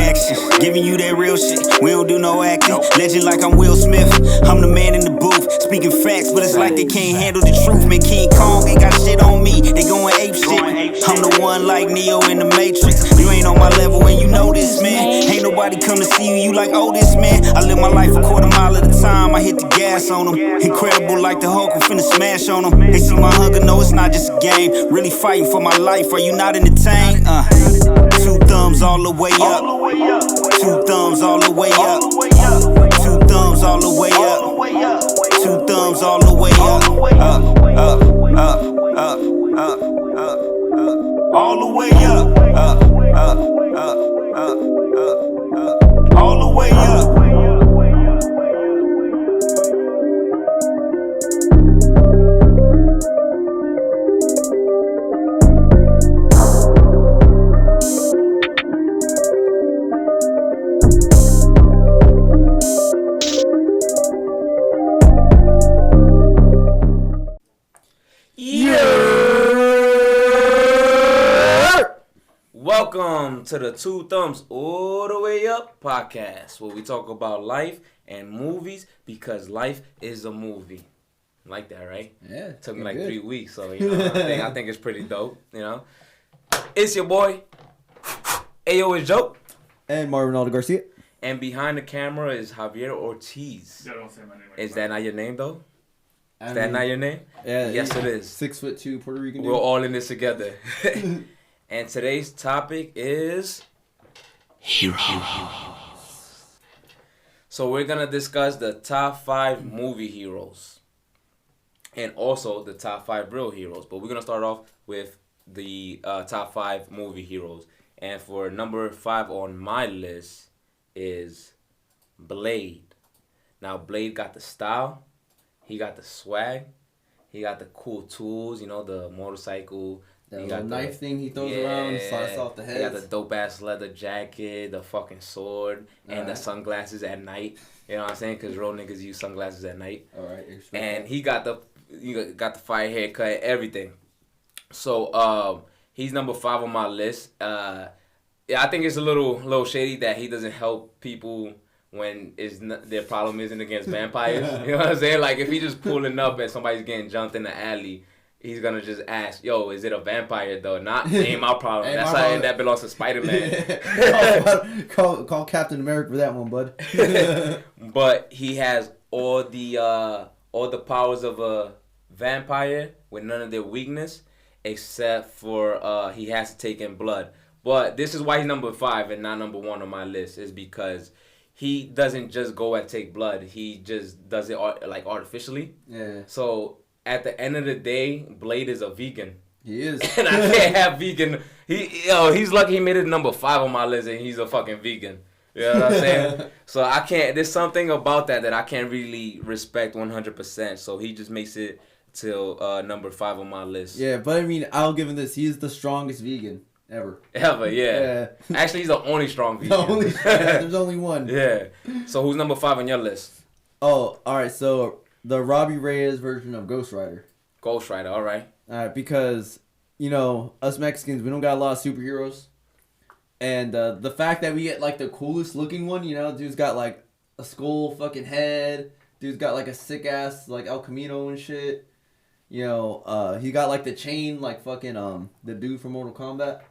action. Giving you that real shit, we don't do no acting. Legend like I'm Will Smith, I'm the man in the booth. Speaking facts, but it's like they can't handle the truth. Man, King Kong ain't got shit on me, they going ape shit. I'm the one like Neo in the Matrix. You ain't on my level and you know this, man. Ain't nobody come to see you, you like, oh, this man. I live my life a quarter mile at a time, I hit the gas on them. Incredible like the Hulk, I'm finna smash on them. They see my hunger, no, it's not just a game. Really fighting for my life, are you not entertained? Two thumbs all the way up. Two thumbs all the way up. Two thumbs all the way up. Two thumbs all the way up. Up, up, up, up, up, up. All the way up. Up, up, up, up, up, up. All the way up. Welcome to the Two Thumbs All the Way Up podcast, where we talk about life and movies because life is a movie. Like that, right? Yeah. It took me like 3 weeks, so I think it's pretty dope. It's your boy, Ayo is Joe, And Marvin Aldo Garcia. and behind the camera is Javier Ortiz. Yeah, don't say my name. Is that not your name though? Is that not your name? Yeah. Yes, it is. 6'2" Puerto Rican dude. We're all in this together. And today's topic is heroes. So we're going to discuss the top 5 movie heroes and also the top 5 real heroes. But we're going to start off with the top 5 movie heroes. And for number 5 on my list is Blade. Now, Blade got the style. He got the swag. He got the cool tools, the motorcycle. That little knife thing he throws around, slices off the head. He got the dope ass leather jacket, the fucking sword, and the sunglasses at night. You know what I'm saying? Because real niggas use sunglasses at night. All right. And he got the fire haircut, everything. So he's number 5 on my list. I think it's a little shady that he doesn't help people when their problem isn't against vampires. You know what I'm saying? Like if he just pulling up and somebody's getting jumped in the alley, he's gonna just ask, "Yo, is it a vampire though? Ain't my problem. That belongs to Spider-Man." call Captain America for that one, bud. But he has all the powers of a vampire with none of their weakness, except for he has to take in blood. But this is why he's number 5 and not number 1 on my list, is because he doesn't just go and take blood. He just does it like artificially. Yeah. So at the end of the day, Blade is a vegan. He is. And I can't have vegan. He's lucky he made it number 5 on my list and he's a fucking vegan. You know what I'm saying? So I can't, there's something about that I can't really respect 100%. So he just makes it till number 5 on my list. Yeah, but I mean, I'll give him this. He is the strongest vegan ever. Ever, yeah. Actually, he's the only strong vegan. There's only one. Yeah. So who's number 5 on your list? Oh, all right. So the Robbie Reyes version of Ghost Rider. Ghost Rider, all right. Because, us Mexicans, we don't got a lot of superheroes. And the fact that we get, like, the coolest looking one, dude's got, like, a skull fucking head. Dude's got, like, a sick-ass, like, El Camino and shit. He got, like, the chain, like, fucking, the dude from Mortal Kombat.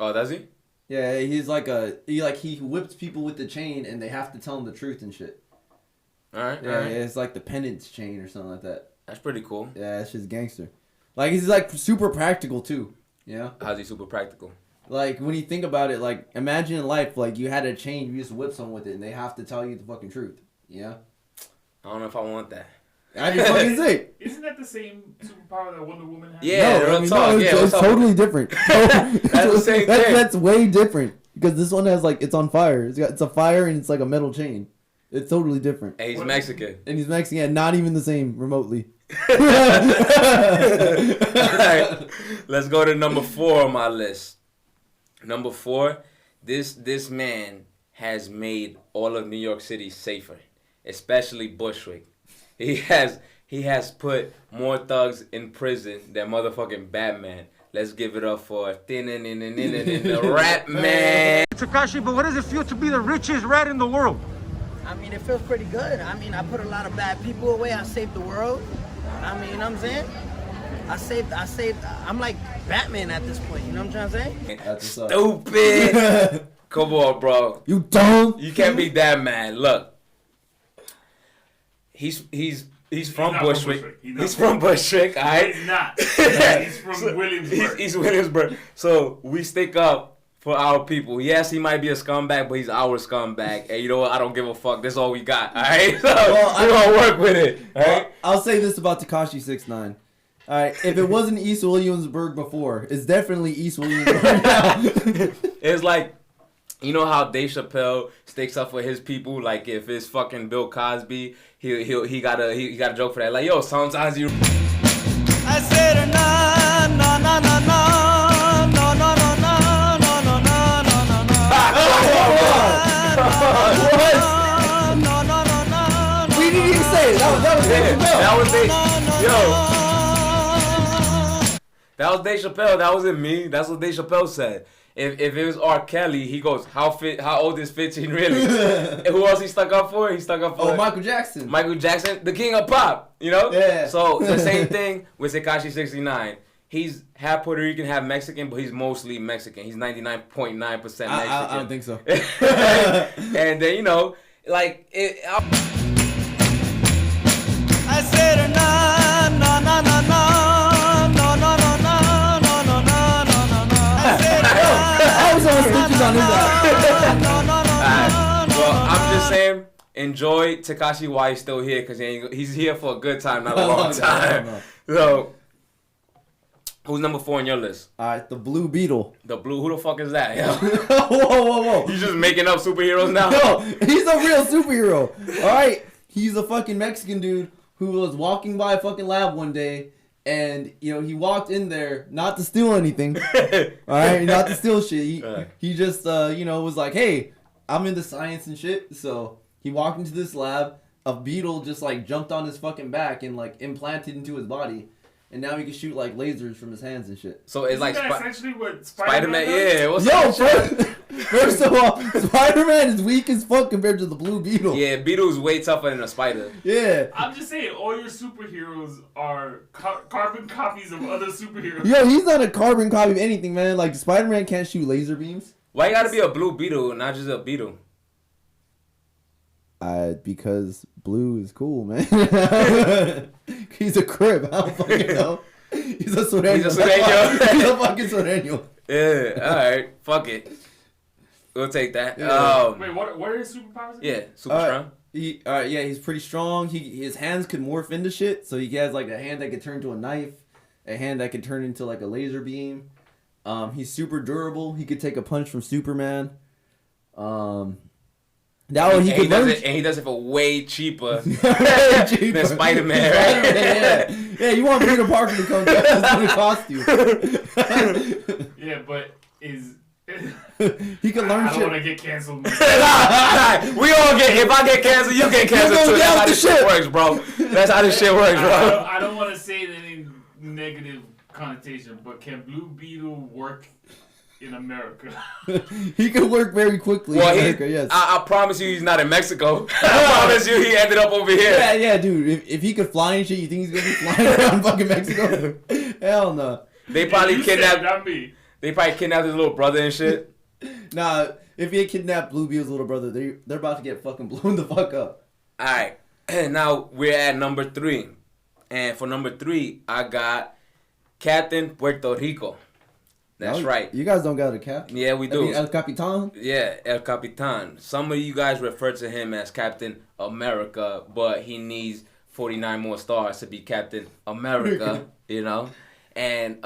Oh, does he? Yeah, he's like he whips people with the chain and they have to tell him the truth and shit. Alright, yeah, it's like the penance chain or something like that. That's pretty cool. Yeah, it's just gangster. Like, he's like super practical too, How's he super practical? Like, when you think about it, like, imagine in life, like, you had a chain, you just whip someone with it and they have to tell you the fucking truth, I don't know if I want that. I just fucking say. Isn't that the same superpower that Wonder Woman has? Yeah, it's totally different. That's the same thing. That's way different. Because this one has, like, it's on fire. It's a fire and it's like a metal chain. It's totally different. And he's Mexican. And he's Mexican, and not even the same remotely. All right, let's go to number 4 on my list. Number 4, this man has made all of New York City safer, especially Bushwick. He has put more thugs in prison than motherfucking Batman. Let's give it up for the rap man. Tekashi, but what does it feel to be the richest rat in the world? I mean, it feels pretty good. I mean, I put a lot of bad people away. I saved the world. I mean, you know what I'm saying? I'm like Batman at this point. You know what I'm trying to say? That's what's up. Stupid. Come on, bro. You don't. You can't be that mad. Look, he's from not Bushwick. from Bushwick. He's from Bushwick. All right. He's not. He's from Williamsburg. He's Williamsburg. So we stick up for our people. Yes, he might be a scumbag, but he's our scumbag. And you know what? I don't give a fuck. That's all we got. All right. So we're gonna work with it. All right. I'll say this about Tekashi 6ix9ine. All right, if it wasn't East Williamsburg before, it's definitely East Williamsburg now. It's like, you know how Dave Chappelle sticks up for his people. Like if it's fucking Bill Cosby, he got a joke for that. Like, yo, sometimes you. I said no, no, no, no, no, no, no, no, no, no, no, no, no, no, no. We didn't even say it. That was Dave Chappelle. That was Dave Chappelle. That wasn't me. That's what Dave Chappelle said. If it was R. Kelly, he goes, how old is 15 really? And who else he stuck up for? He stuck up for Michael Jackson. Michael Jackson, the king of pop, you know? Yeah. So the same thing with Tekashi 69. He's half Puerto Rican, half Mexican, but he's mostly Mexican. He's 99.9% Mexican. I don't think so. And then, you know, like... I said no, no, no, no, no, no, no, no, no, no, no, no, no, no. I was on stitches on his eye. Well, I'm just saying, enjoy Tekashi while he's still here, because he's here for a good time, not a long time. So, who's number 4 on your list? All right, the Blue Beetle. The Blue, who the fuck is that? Yo? Whoa. You just making up superheroes now? No, he's a real superhero. All right, he's a fucking Mexican dude who was walking by a fucking lab one day, and, you know, he walked in there not to steal anything. All right, not to steal shit. He just, you know, was like, hey, I'm into science and shit. So he walked into this lab. A beetle just, like, jumped on his fucking back and, like, implanted into his body. And now he can shoot, like, lasers from his hands and shit. So it's Isn't like that essentially what Spider-Man, does? yeah. What's Yo, up? first of all, Spider-Man is weak as fuck compared to the Blue Beetle. Yeah, Beetle's way tougher than a spider. Yeah. I'm just saying, all your superheroes are carbon copies of other superheroes. Yo, he's not a carbon copy of anything, man. Like, Spider-Man can't shoot laser beams. Why you gotta be a blue beetle, not just a beetle? Because blue is cool, man. He's a crib. I don't fucking know. He's a sureño. He's a sureño. He's a fucking sureño. Yeah, alright. Fuck it. We'll take that. Yeah. Wait, what are his superpowers? Yeah, super strong. Yeah, he's pretty strong. His hands could morph into shit. So he has like a hand that could turn into a knife, a hand that could turn into like a laser beam. He's super durable. He could take a punch from Superman. Now he could learn. And he does it for way cheaper than Spider-Man. Right? Yeah, you want Peter Parker to come back? It's gonna cost you. Yeah, but is he can learn I shit. don't want to get canceled. We all get. If I get canceled, you get canceled too. That's how this shit works, bro. That's how this shit works, bro. I don't want to say it in any negative connotation, but can Blue Beetle work in America? He could work very quickly Well, in America, yes. I promise you, he's not in Mexico. I promise you, he ended up over here. Yeah, dude. If he could fly and shit, you think he's gonna be flying around fucking Mexico? Hell no. They probably You said it, kidnapped. not me. They probably kidnapped his little brother and shit. Nah, if he had kidnapped Blue Beetle's little brother, they're about to get fucking blown the fuck up. All right, now we're at number 3, and for number 3, I got Captain Puerto Rico. That's right. You guys don't got a cap? Yeah, we do. I mean, El Capitan? Yeah, El Capitan. Some of you guys refer to him as Captain America, but he needs 49 more stars to be Captain America, you know? And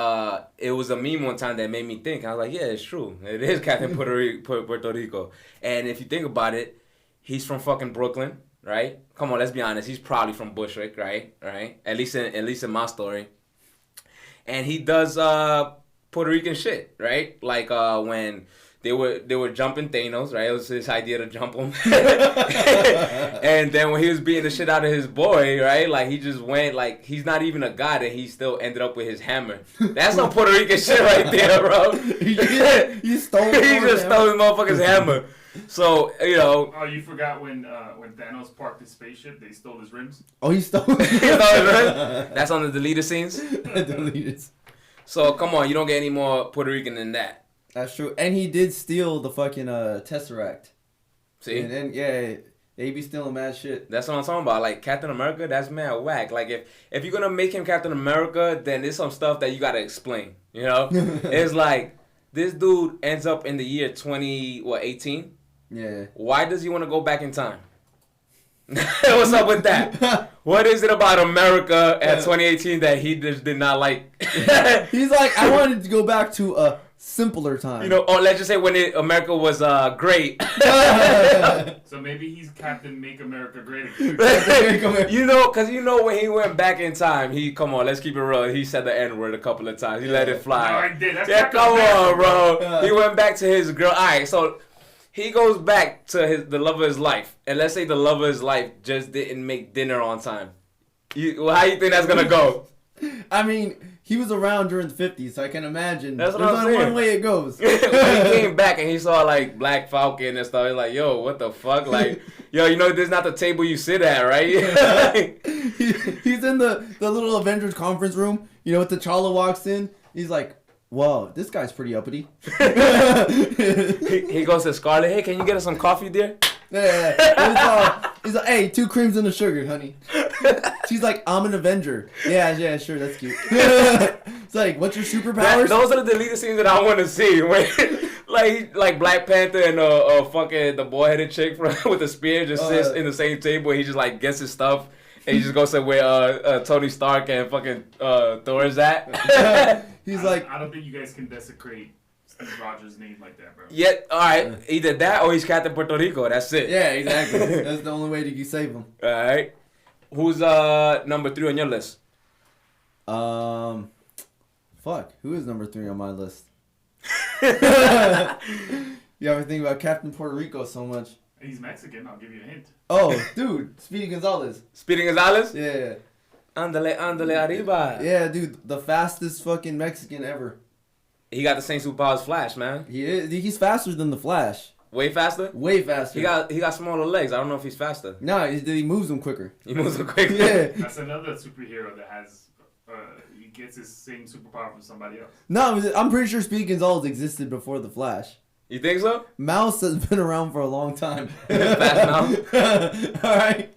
it was a meme one time that made me think. I was like, yeah, it's true. It is Captain Puerto Rico. And if you think about it, he's from fucking Brooklyn, right? Come on, let's be honest. He's probably from Bushwick, right? At least in my story. And he does Puerto Rican shit, right? Like when They were jumping Thanos, right? It was his idea to jump him. And then when he was beating the shit out of his boy, right? Like he just went like he's not even a god, and he still ended up with his hammer. That's some Puerto Rican shit right there, bro. He stole. He just stole his motherfucker's hammer. So you know. Oh, you forgot when Thanos parked his spaceship, they stole his rims. Oh, he stole. That's on the deleted scenes. Deleted. So come on, you don't get any more Puerto Rican than that. That's true, and he did steal the fucking Tesseract. See, and yeah, they be stealing mad shit. That's what I'm talking about. Like Captain America, that's mad whack. Like if you're gonna make him Captain America, then there's some stuff that you gotta explain. You know, it's like this dude ends up in the year 18. Yeah. Why does he want to go back in time? What's up with that? What is it about America at 2018 that he just did not like? He's like, I wanted to go back to a simpler time. You know, or let's just say when America was great. So maybe he's Captain Make America Great Again. You know, because you know when he went back in time, come on, let's keep it real. He said the N-word a couple of times. He let it fly. No, I did. That's yeah, Captain come America, on, bro. He went back to his girl. All right, so he goes back to the love of his life. And let's say the love of his life just didn't make dinner on time. How you think that's going to go? I mean, he was around during the 50s, so I can imagine. That's what there's I'm only saying. one way it goes. When he came back and he saw, like, Black Falcon and stuff, he's like, yo, what the fuck? Like, yo, you know, this is not the table you sit at, right? He's in the little Avengers conference room. You know, T'Challa walks in. He's like, whoa, this guy's pretty uppity. He goes to Scarlett, hey, can you get us some coffee, dear? Yeah. He's like, hey, 2 creams and a sugar, honey. She's like, I'm an Avenger. Yeah, sure, that's cute. It's like, what's your superpowers? Those are the deleted scenes that I want to see. When, like Black Panther and fucking the boy-headed chick with the spear just sits in the same table. And he just like gets his stuff and he just goes to where Tony Stark and fucking Thor is at. He's like, I don't think you guys can desecrate Steve Rogers' name like that, bro. Yeah, all right. Either that or he's Captain Puerto Rico. That's it. yeah, exactly. That's the only way that you save him. All right. Who's number 3 on your list? Fuck. Who is number 3 on my list? You ever think about Captain Puerto Rico so much? He's Mexican. I'll give you a hint. Oh, dude, Speedy Gonzalez. Speedy Gonzalez? Yeah. Andale arriba. Yeah, dude, the fastest fucking Mexican ever. He got the same superpowers as Flash, man. He's faster than the Flash. Way faster? Way faster. He got smaller legs. I don't know if he's faster. No, he moves them quicker. He moves them quicker. Yeah. That's another superhero that has he gets his same superpower from somebody else. No, I'm pretty sure Speedy Gonzalez existed before the Flash. You think so? Mouse has been around for a long time. Fast Mouse? All right.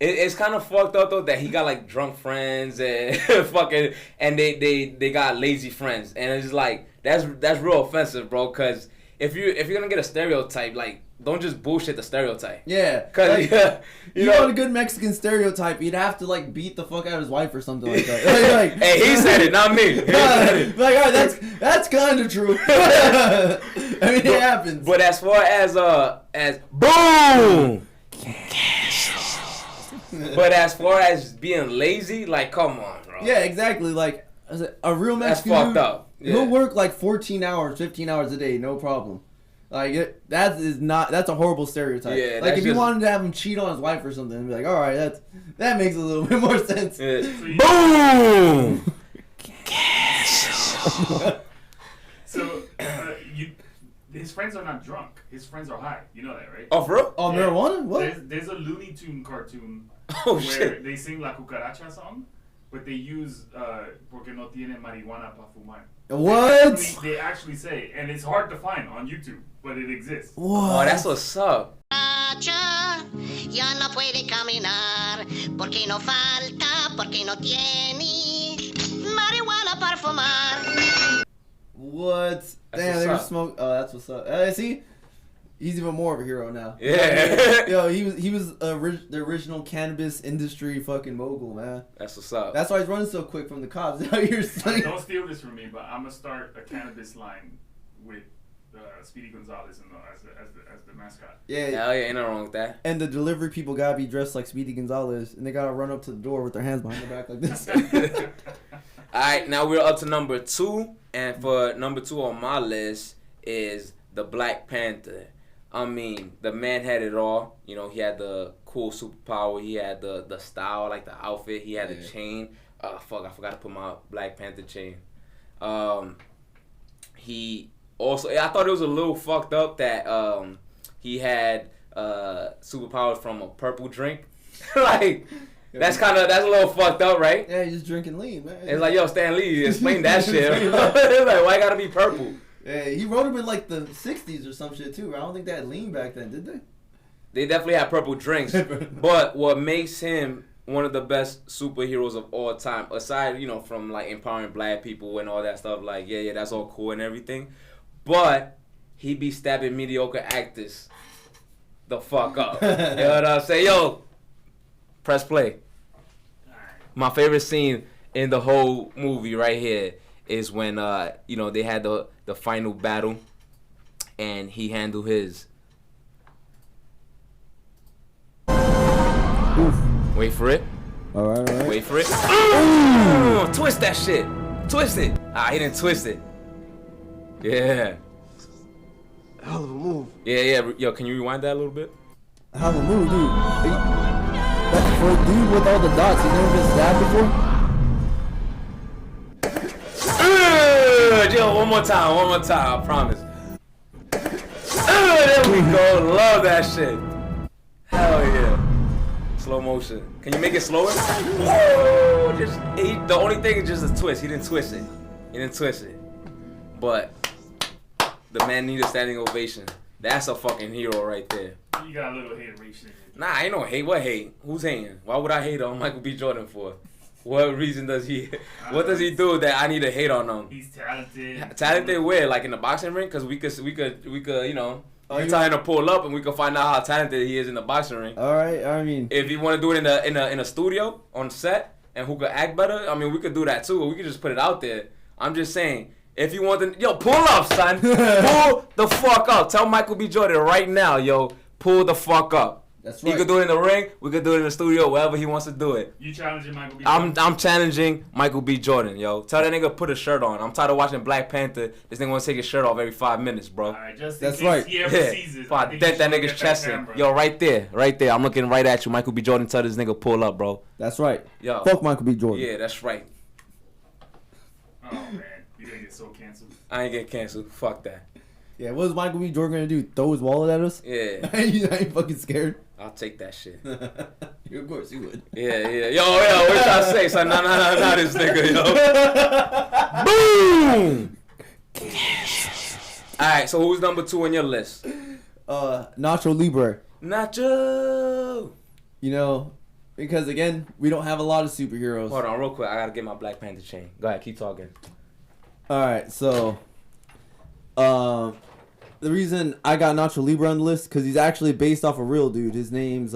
It's kind of fucked up though that he got like drunk friends and fucking and they got lazy friends, and it's like that's real offensive, bro. Cause if you're gonna get a stereotype, like don't just bullshit the stereotype. Yeah. Cause like, you know, know a good Mexican stereotype, you'd have to like beat the fuck out of his wife or something like that. Like, hey, he said it, not me. He said it. Like, all right, that's kind of true. I mean, it happens. But as far as boom. But as far as being lazy, like, come on, bro. Yeah, exactly. Like, a real Mexican That's fucked dude, up. Yeah. He'll work like 14 hours, 15 hours a day, no problem. Like, that's a horrible stereotype. Yeah, like, that's if you just- wanted to have him cheat on his wife or something, be like, all right, that makes a little bit more sense. Yeah. So Boom. So his friends are not drunk. His friends are high. You know that, right? Oh, for real? Oh, Yeah. marijuana? What? There's a Looney Tune cartoon Oh, where shit. they sing La Cucaracha song, but they use porque no tiene marihuana pa fumar. What? They actually say, and it's hard to find on YouTube, but it exists. Oh, that's what's up. Ya no puede caminar porque no falta, porque no tiene marihuana para fumar. What? Damn, what's they were up. smoke. Oh, that's what's up. See, he's even more of a hero now. Yeah. Yo, he was the original cannabis industry fucking mogul, man. That's what's up. That's why he's running so quick from the cops. Now you're like, Don't steal this from me, but I'm gonna start a cannabis line with Speedy Gonzalez as the mascot. yeah. Hell yeah, ain't no wrong with that. And the delivery people gotta be dressed like Speedy Gonzalez, and they gotta run up to the door with their hands behind their back like this. All right, now we're up to number 2, and for number 2 on my list is the Black Panther. I mean, the man had it all. You know, he had the cool superpower. He had the style, like the outfit. He had the chain. I forgot to put my Black Panther chain. He also, I thought it was a little fucked up that he had superpowers from a purple drink. Like, that's a little fucked up, right? Yeah, he's just drinking lean, man. It's like, yo, Stan Lee, explain that shit. It's like, why it gotta be purple? Yeah, he wrote him in like the 60s or some shit too. I don't think they had lean back then, did they? They definitely had purple drinks. But what makes him one of the best superheroes of all time, aside, you know, from like empowering black people and all that stuff, like, yeah, that's all cool and everything. But he be stabbing mediocre actors the fuck up. You know what I'm saying? Yo, press play. My favorite scene in the whole movie right here is when you know, they had the final battle and he handled his. Oof. Wait for it. All right. Wait for it. Ooh, twist that shit. Twist it. He didn't twist it. Yeah. Hell of a move. Yeah. Yo, can you rewind that a little bit? How the move, dude? That for a dude with all the dots, he's never been stabbed before. Yo, one more time, I promise. There we go. Love that shit. Hell yeah. Slow motion. Can you make it slower? Whoa, the only thing is just a twist. He didn't twist it. But the man needed a standing ovation. That's a fucking hero right there. You got a little hateration. Nah, ain't no hate. What hate? Who's hating? Why would I hate on Michael B. Jordan for? What reason does he? What does he do that I need to hate on him? He's talented. Talented where? Like in the boxing ring? Cause we could, you know, you tell him to pull up and we could find out how talented he is in the boxing ring. All right, I mean, if you want to do it in a studio on set and who could act better, I mean, we could do that too. We could just put it out there. I'm just saying, if you want to, pull up, son, pull the fuck up. Tell Michael B. Jordan right now, pull the fuck up. That's right. He could do it in the ring. We could do it in the studio, wherever he wants to do it. You challenging Michael B. Jordan? I'm challenging Michael B. Jordan, yo. Tell that nigga put a shirt on. I'm tired of watching Black Panther. This nigga want to take his shirt off every 5 minutes, bro. All right, just That's in case right. he ever sees it. I dent that nigga's chest in. Yo, right there. I'm looking right at you. Michael B. Jordan, tell this nigga pull up, bro. That's right. Yo. Fuck Michael B. Jordan. Yeah, that's right. Oh, man. You're going to get so canceled. I ain't get canceled. Fuck that. Yeah, what is Michael B. Jordan gonna do? Throw his wallet at us? Yeah. I ain't fucking scared. I'll take that shit. Of course you would. Yeah. Yo, what you trying to say, son? Nah, this nigga, yo. Boom! Alright, so who's number 2 on your list? Nacho Libre. Nacho! You know, because again, we don't have a lot of superheroes. Hold on, real quick. I gotta get my Black Panther chain. Go ahead, keep talking. Alright, so the reason I got Nacho Libre on the list, because he's actually based off a real dude. His name's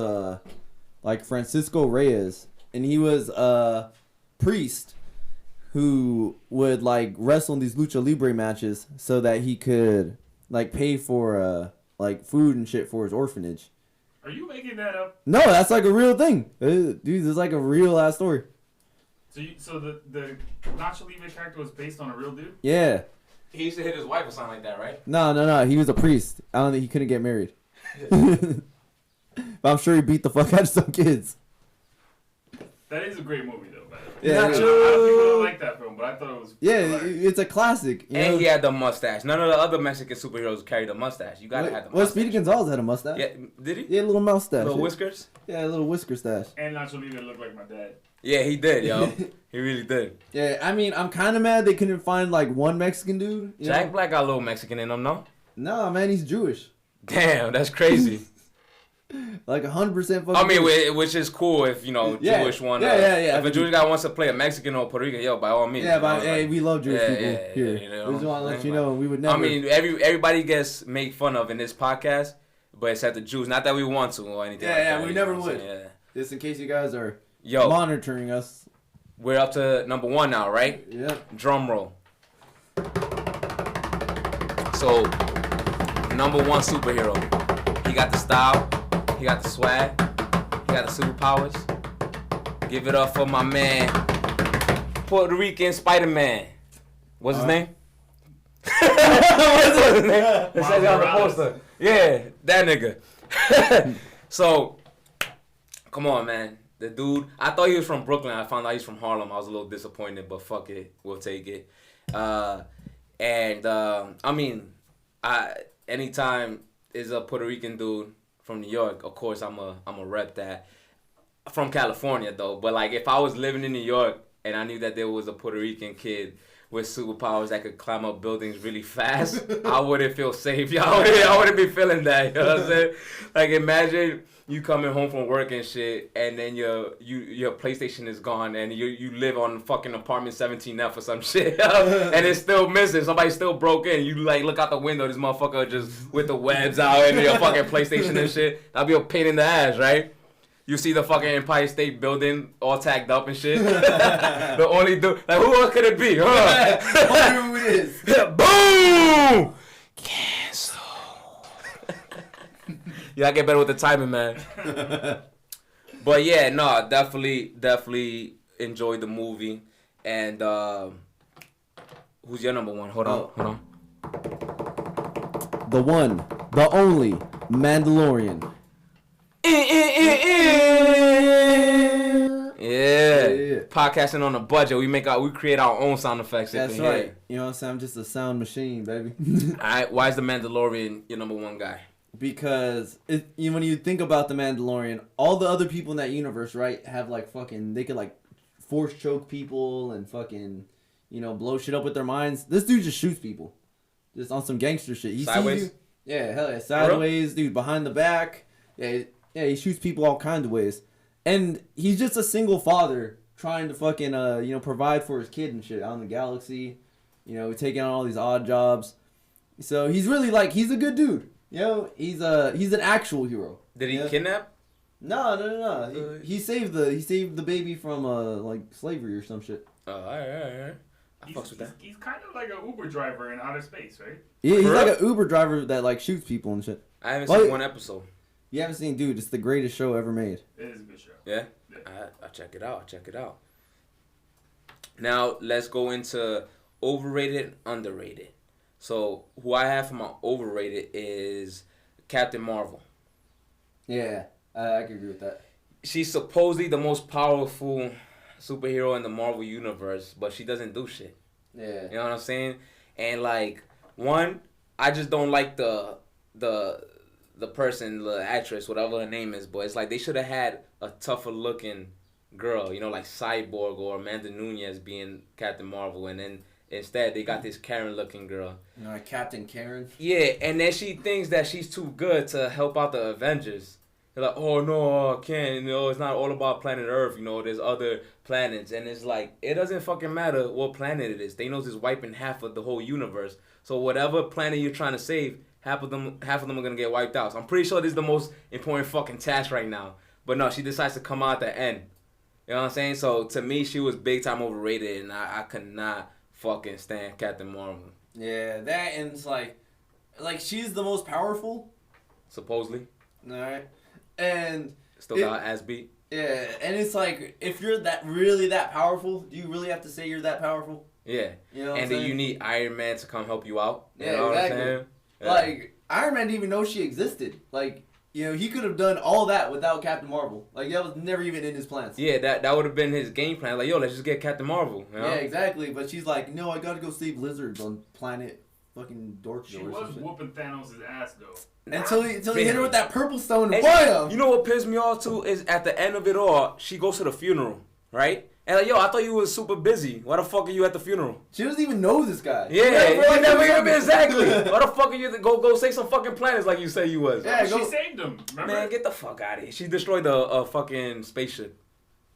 like Francisco Reyes, and he was a priest who would like wrestle in these lucha libre matches so that he could like pay for like food and shit for his orphanage. Are you making that up? No, that's like a real thing, dude. It's like a real ass story. So the Nacho Libre character was based on a real dude? Yeah. He used to hit his wife or something like that, right? No. He was a priest. I don't think he couldn't get married. But I'm sure he beat the fuck out of some kids. That is a great movie, though. By the way. Yeah, A lot of people don't like that film, but I thought it was. Yeah, hilarious. it's a classic. You And know? he had the mustache. None of the other Mexican superheroes carried a mustache. You gotta have the Well, mustache. Speedy Gonzalez had a mustache. Yeah, did he? Yeah, a little mustache. Little yeah. whiskers? Yeah, a little whisker stash. And Nacho Libre looked like my dad. Yeah, he did, yo. He really did. Yeah, I mean, I'm kind of mad they couldn't find like one Mexican dude. You Jack know? Black got a little Mexican in him, no? Nah, man, he's Jewish. Damn, that's crazy. Like 100% fucking. I mean, Jewish. which is cool if, you know, Yeah. Jewish one. Yeah. If a Jewish guy wants to play a Mexican or Puerto Rican, yo, by all means. Yeah, you know, but hey, like, we love Jewish people yeah, here. you know We just want to what let I'm you saying? know we would never. I mean, everybody gets made fun of in this podcast, but except the Jews. Not that we want to or anything like that. we you never know what I'm would. saying? Yeah. Just in case you guys are Yo, monitoring us. we're up to number 1 now, right? Yep. Drum roll. So, number 1 superhero. He got the style. He got the swag. He got the superpowers. Give it up for my man, Puerto Rican Spider-Man. What's his name? What's his name? It says it on the poster. Yeah, that nigga. So, come on, man. The dude, I thought he was from Brooklyn. I found out he's from Harlem. I was a little disappointed, but fuck it. We'll take it. I mean, anytime is a Puerto Rican dude from New York, of course I'm a rep that. From California though, but like if I was living in New York and I knew that there was a Puerto Rican kid with superpowers that could climb up buildings really fast, I wouldn't feel safe. I wouldn't be feeling that. You know what I'm saying? Like imagine you coming home from work and shit, and then your PlayStation is gone, and you live on fucking apartment 17F or some shit, and it's still missing. Somebody still broke in. You like look out the window, this motherfucker just with the webs out and your fucking PlayStation and shit. That'd be a pain in the ass, right? You see the fucking Empire State Building all tagged up and shit. The only dude, like who else could it be? Huh? Wonder who it is. Boom! Cancel. You gotta get better with the timing, man. But yeah, no, definitely enjoyed the movie. And who's your number one? Hold on. The one, the only, Mandalorian. Yeah. Podcasting on a budget. We create our own sound effects. That's right. Here. You know what I'm saying? I'm just a sound machine, baby. Alright, why is the Mandalorian your number one guy? Because when you think about the Mandalorian, all the other people in that universe, right, have like fucking, they could like force choke people and fucking, blow shit up with their minds. This dude just shoots people. Just on some gangster shit. He sideways? Sees you. Yeah, hell yeah. Sideways, dude, behind the back. Yeah, he shoots people all kinds of ways. And he's just a single father trying to fucking, provide for his kid and shit out in the galaxy. Taking on all these odd jobs. So he's really he's a good dude. He's an actual hero. Did he kidnap? No. He saved the baby from slavery or some shit. Oh, all right. I fucks with that. He's kind of like an Uber driver in outer space, right? Yeah, he's like an Uber driver that shoots people and shit. I haven't seen one episode. You haven't seen, dude? It's the greatest show ever made. It is a good show. Yeah? I'll check it out. Now, let's go into overrated, underrated. So, who I have for my overrated is Captain Marvel. Yeah, I can agree with that. She's supposedly the most powerful superhero in the Marvel universe, but she doesn't do shit. Yeah. You know what I'm saying? And, I just don't like the person, the actress, whatever her name is, but it's like they should have had a tougher looking girl, like Cyborg or Amanda Nunes being Captain Marvel, and then instead they got this Karen looking girl. Captain Karen? Yeah, and then she thinks that she's too good to help out the Avengers. They're like, oh no, I can't, it's not all about planet Earth, there's other planets, and it's like, it doesn't fucking matter what planet it is. Thanos is wiping half of the whole universe, so whatever planet you're trying to save, half of them are gonna get wiped out. So I'm pretty sure this is the most important fucking task right now. But no, she decides to come out at the end. You know what I'm saying? So to me, she was big time overrated, and I could not fucking stand Captain Marvel. Yeah, that and it's like she's the most powerful. Supposedly. All right, and still got ass beat. Yeah, and it's like if you're that powerful, do you really have to say you're that powerful? Yeah. And then you need Iron Man to come help you out. You know exactly. What I'm saying? Yeah. Iron Man didn't even know she existed. He could have done all that without Captain Marvel. That was never even in his plans. Yeah, that would have been his game plan. Let's just get Captain Marvel. You know? Yeah, exactly. But she's like, no, I gotta go save lizards on planet fucking Dork. She was whooping Thanos' ass, though. Until he hit her with that purple stone and bam! You know what pissed me off, too, is at the end of it all, she goes to the funeral, right? And I thought you was super busy. Why the fuck are you at the funeral? She doesn't even know this guy. Yeah, you never even exactly. Why the fuck are you go save some fucking planets like you say you was? Yeah, she saved him. Remember? Man, get the fuck out of here. She destroyed the fucking spaceship.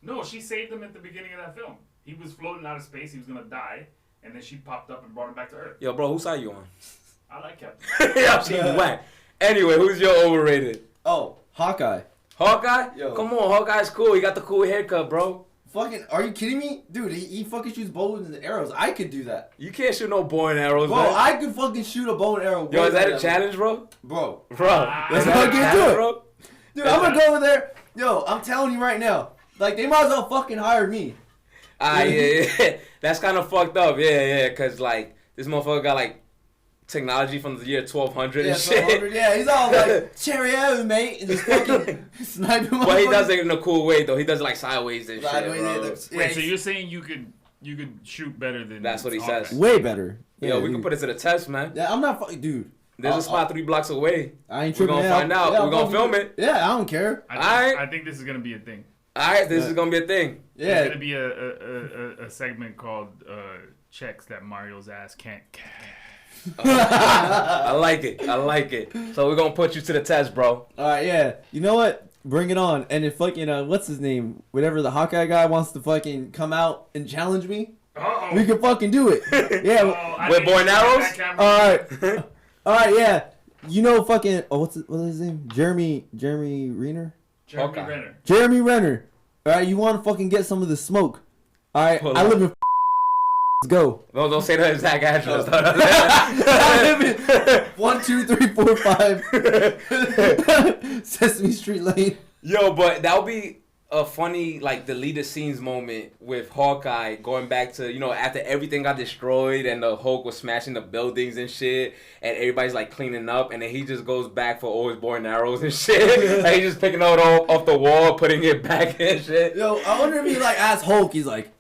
No, she saved him at the beginning of that film. He was floating out of space. He was gonna die, and then she popped up and brought him back to Earth. Yo, bro, whose side you on? I like Captain. Yeah, she's whack. Anyway, who's your overrated? Oh, Hawkeye. Hawkeye? Yo. Come on, Hawkeye's cool. He got the cool haircut, bro. Fucking, are you kidding me? Dude, he fucking shoots bows and arrows. I could do that. You can't shoot no bow and arrows, bro. Man. I could fucking shoot a bow and arrow. Yo, is that a challenge, bro? Bro. Let's fucking do it. Bro? Dude, I'm gonna go over there. Yo, I'm telling you right now. They might as well fucking hire me. Yeah. That's kind of fucked up. Yeah. Cause this motherfucker got technology from the year 1200 Yeah, and shit. 1200, yeah, he's all like, cheerio, mate, and just fucking sniping. But he does it in a cool way though. He does it like sideways and Sideways, shit, bro. yeah, Wait, so you're saying you could shoot better than? That's what he says. way better. Yo, we dude. can put it to the test, man. Yeah, I'm not fucking, dude. There's a spot 3 blocks away. I ain't We're tripping. gonna find out. We're gonna film it. Yeah, I don't care. I think this is gonna be a thing. Alright, this is gonna be a thing. Yeah, There's gonna be a segment called checks that Mario's ass can't. I like it. I like it. So we're gonna put you to the test, bro. all right, yeah. You know what? Bring it on. And if fucking what's his name? Whatever the Hawkeye guy wants to fucking come out and challenge me, Uh-oh. we can fucking do it. Yeah. I With think bow and arrows? that camera- All right. All right. Yeah. You know fucking. Oh, what is his name? Jeremy Renner. Jeremy Hawkeye. Renner. Jeremy Renner. All right. You want to fucking get some of the smoke? All right. Pull I up. live in. Let's go. No, don't say the exact address. I live in 1, 2, 3, 4, 5 Sesame Street Lane. Yo, but that would be a funny, like, deleted scenes moment with Hawkeye going back to, you know, after everything got destroyed and the Hulk was smashing the buildings and shit, and everybody's, like, cleaning up, and then he just goes back for all his bow and arrows and shit. Like, he's just picking it all off the wall, putting it back and shit. Yo, I wonder if he like asked Hulk. He's like,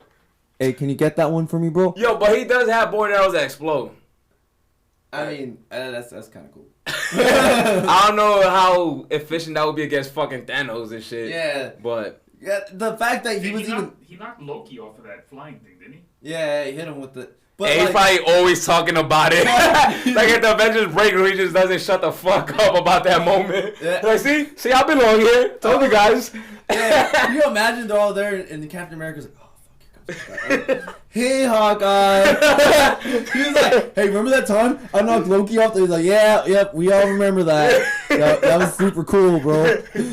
"Hey, can you get that one for me, bro?" Yo, but he does have bow and arrows that explode. I mean, that's kind of cool. I don't know how efficient that would be against fucking Thanos and shit. Yeah. But Yeah, the fact that he was even he knocked Loki off of that flying thing, didn't he? yeah, he hit him with the. But and he's probably always talking about it. Like at the Avengers breakthrough, he just doesn't shut the fuck up about that moment. Yeah. Like, see, I belong here. Told you guys. yeah, can you imagine they're all there and the Captain America's like, "Oh fuck, here comes Hawkeye." Hey Hawkeye. He was like, "Hey, remember that time I knocked Loki off?" He's like, "Yeah, yep, we all remember that. That was super cool, bro.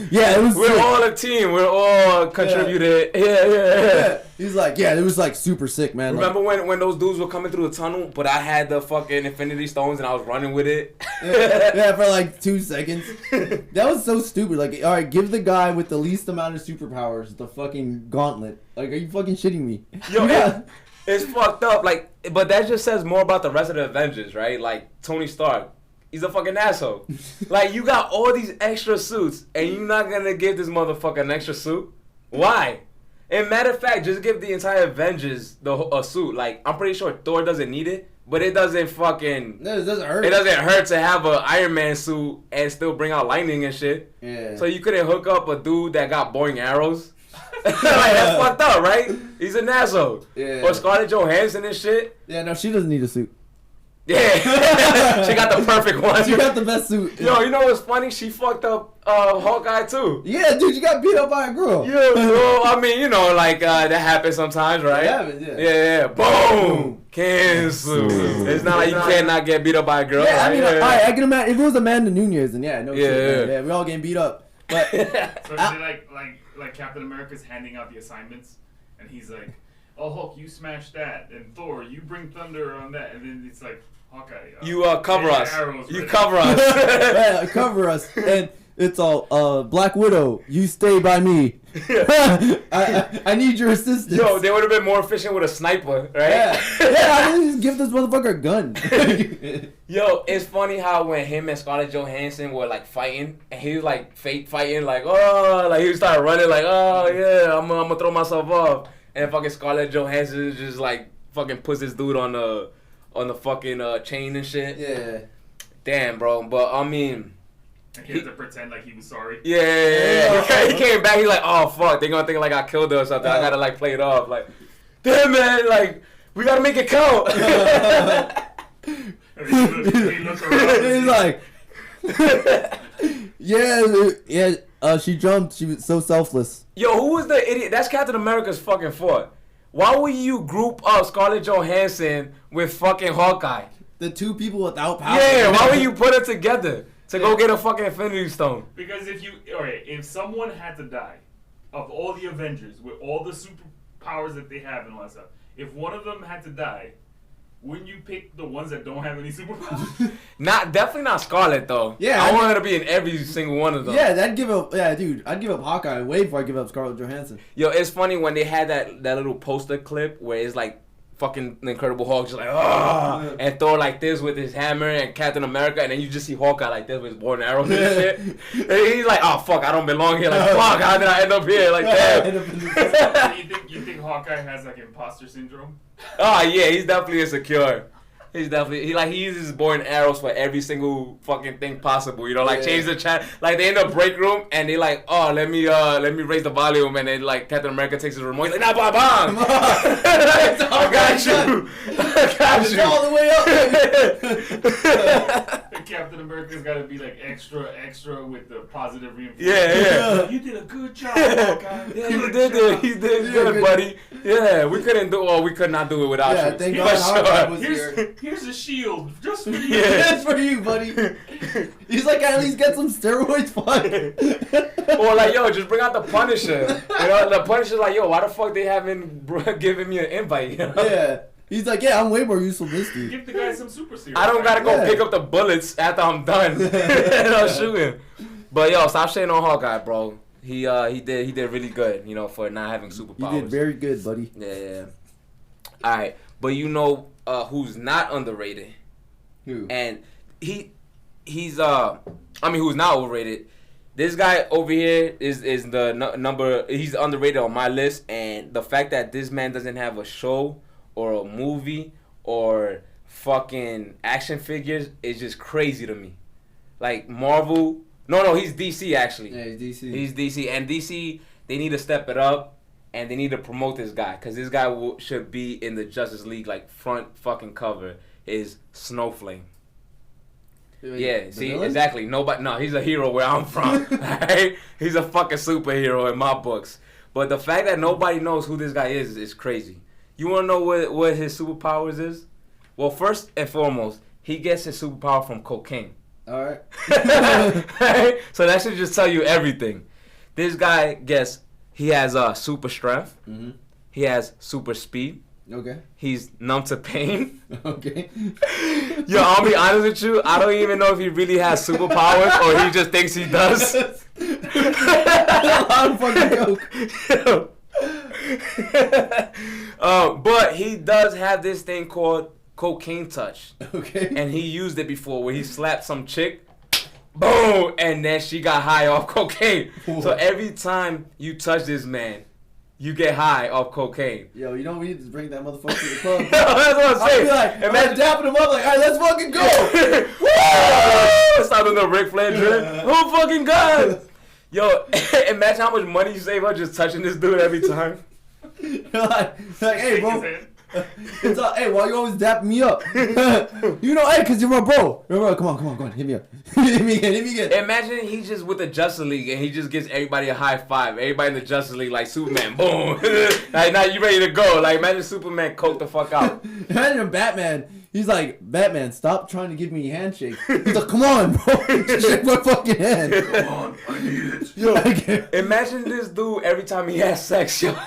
Yeah, it was. We're sick." all a team. We're all contributed. Yeah. He's like, "Yeah, it was like super sick, man." Remember when those dudes were coming through the tunnel, but I had the fucking Infinity Stones and I was running with it? Yeah, for like 2 seconds. That was so stupid. Like, all right, give the guy with the least amount of superpowers the fucking gauntlet. Like, are you fucking shitting me? Yo, Yeah. it's fucked up. Like, but that just says more about the rest of the Avengers, right? Like Tony Stark, he's a fucking asshole. Like, you got all these extra suits, and you're not gonna give this motherfucker an extra suit? Why? And matter of fact, just give the entire Avengers a suit. Like, I'm pretty sure Thor doesn't need it, but it doesn't fucking. No, it doesn't hurt. It doesn't hurt to have a Iron Man suit and still bring out lightning and shit. Yeah. So you couldn't hook up a dude that got boring arrows? Like, that's fucked up, right? He's an asshole. Yeah. Or Scarlett Johansson and shit. Yeah, no, she doesn't need a suit. Yeah. She got the perfect one. She got the best suit. Yo, you know what's funny? She fucked up Hawkeye too. Yeah, dude, you got beat up by a girl. Yeah, well, I mean, you know, like that happens sometimes, right? It happens, yeah. Yeah. Boom. Cancel. It's not like you cannot get beat up by a girl. Yeah, I right? mean, alright, I can imagine if it was Amanda Nunez, then yeah, no Yeah, shit. yeah. Yeah, we all getting beat up. But So is it like Captain America's handing out the assignments, and he's like, "Oh Hulk, you smash that," and Thor, you bring thunder on that, and then it's like Hawkeye. You cover yeah, us. arrows You ready. cover us. yeah, cover us, and it's all Black Widow. You stay by me. I need your assistance. Yo, they would have been more efficient with a sniper, right? yeah, I didn't just give this motherfucker a gun. Yo, it's funny how when him and Scarlett Johansson were like fighting, and he was like fake fighting, like oh, like he started running, like oh yeah, I'm gonna throw myself off, and fucking Scarlett Johansson just like fucking puts this dude on the fucking chain and shit. Yeah. Damn, bro, but I mean. And he had to pretend like he was sorry. Yeah. He came back. He's like, oh fuck, they gonna think like I killed her or something. I gotta like play it off. Like, damn man, like we gotta make it count. And he looked around. He's like, yeah. She jumped. She was so selfless. Yo, who was the idiot? That's Captain America's fucking fault. Why would you group up Scarlett Johansson with fucking Hawkeye? The two people without power. Yeah, why would you put it together to go get a fucking Infinity Stone? Because if someone had to die, of all the Avengers with all the superpowers that they have and all that stuff, if one of them had to die, wouldn't you pick the ones that don't have any superpowers? Definitely not Scarlett though. Yeah, I I want her to be in every single one of them. Yeah, that'd give up. Yeah, dude, I'd give up Hawkeye way before I give up Scarlett Johansson. Yo, it's funny when they had that little poster clip where it's like fucking Incredible Hulk just like and Thor like this with his hammer and Captain America, and then you just see Hawkeye like this with his bow and arrows and shit. And he's like, oh fuck, I don't belong here. Like fuck, how did I end up here? Like damn. You think Hawkeye has like imposter syndrome? Oh yeah, he's definitely insecure. He's definitely he uses his bow and arrows for every single fucking thing possible. You know, like change the chat. Like they in the break room and they like, oh let me raise the volume, and then like Captain America takes his remote. He's like, nah, bomb. I got you. I got you. All the way up. Captain America's got to be like extra with the positive reinforcement. Yeah. You did a good job, Hawkeye. Yeah, you did it. He did good, buddy. Yeah, we could not do it without you. Thank God Hawkeye was here. Here's a shield just for you. Yeah. Just for you, buddy. He's like, at least get some steroids, fuck. Or like, yo, just bring out the Punisher. You know, the Punisher's like, yo, why the fuck they haven't given me an invite? You know? Yeah. He's like, yeah, I'm way more useful than this dude. Give the guy some super serum. I don't gotta go pick up the bullets after I'm done. And I'll shoot him. But yo, stop shitting on Hawkeye, bro. He did really good, you know, for not having superpowers. You did very good, buddy. Yeah. All right, but you know who's not underrated? Who? And he's who's not overrated. This guy over here is the number. He's underrated on my list, and the fact that this man doesn't have a show or a movie or fucking action figures is just crazy to me. Like Marvel, no, he's DC actually. Yeah, he's DC. He's DC, and DC, they need to step it up, and they need to promote this guy, because this guy should be in the Justice League, like front fucking cover, is Snowflake. Yeah, see, villain? exactly. No, he's a hero where I'm from. Right? He's a fucking superhero in my books. But the fact that nobody knows who this guy is crazy. You want to know what his superpowers is? Well, first and foremost, he gets his superpower from cocaine. All right. Right? So that should just tell you everything. This guy he has super strength. Mm-hmm. He has super speed. Okay. He's numb to pain. Okay. Yo, I'll be honest with you. I don't even know if he really has superpowers or he just thinks he does. A lot of fucking joke. But he does have this thing called cocaine touch. Okay. And he used it before where he slapped some chick, boom, and then she got high off cocaine. So every time you touch this man, you get high off cocaine. Yo, you know we need to bring that motherfucker to the club. No, that's what I'm saying. I'll be like, I'm dapping him up like, all right, let's fucking go. Start doing the Ric Flair drip. Oh fucking god. Yo, imagine how much money you save by just touching this dude every time. like, hey, bro. It's hey, why you always dapping me up? You know, hey, cause you're my bro. Come on, hit me up. hit me again. Imagine he's just with the Justice League and he just gives everybody a high five. Everybody in the Justice League like Superman, boom. Like now you ready to go. Like imagine Superman coke the fuck out. Imagine Batman. He's like, Batman, stop trying to give me a handshake. He's like, come on, bro. Just shake my fucking hand. Come on, I need it. Yo, imagine this dude every time he has sex, yo.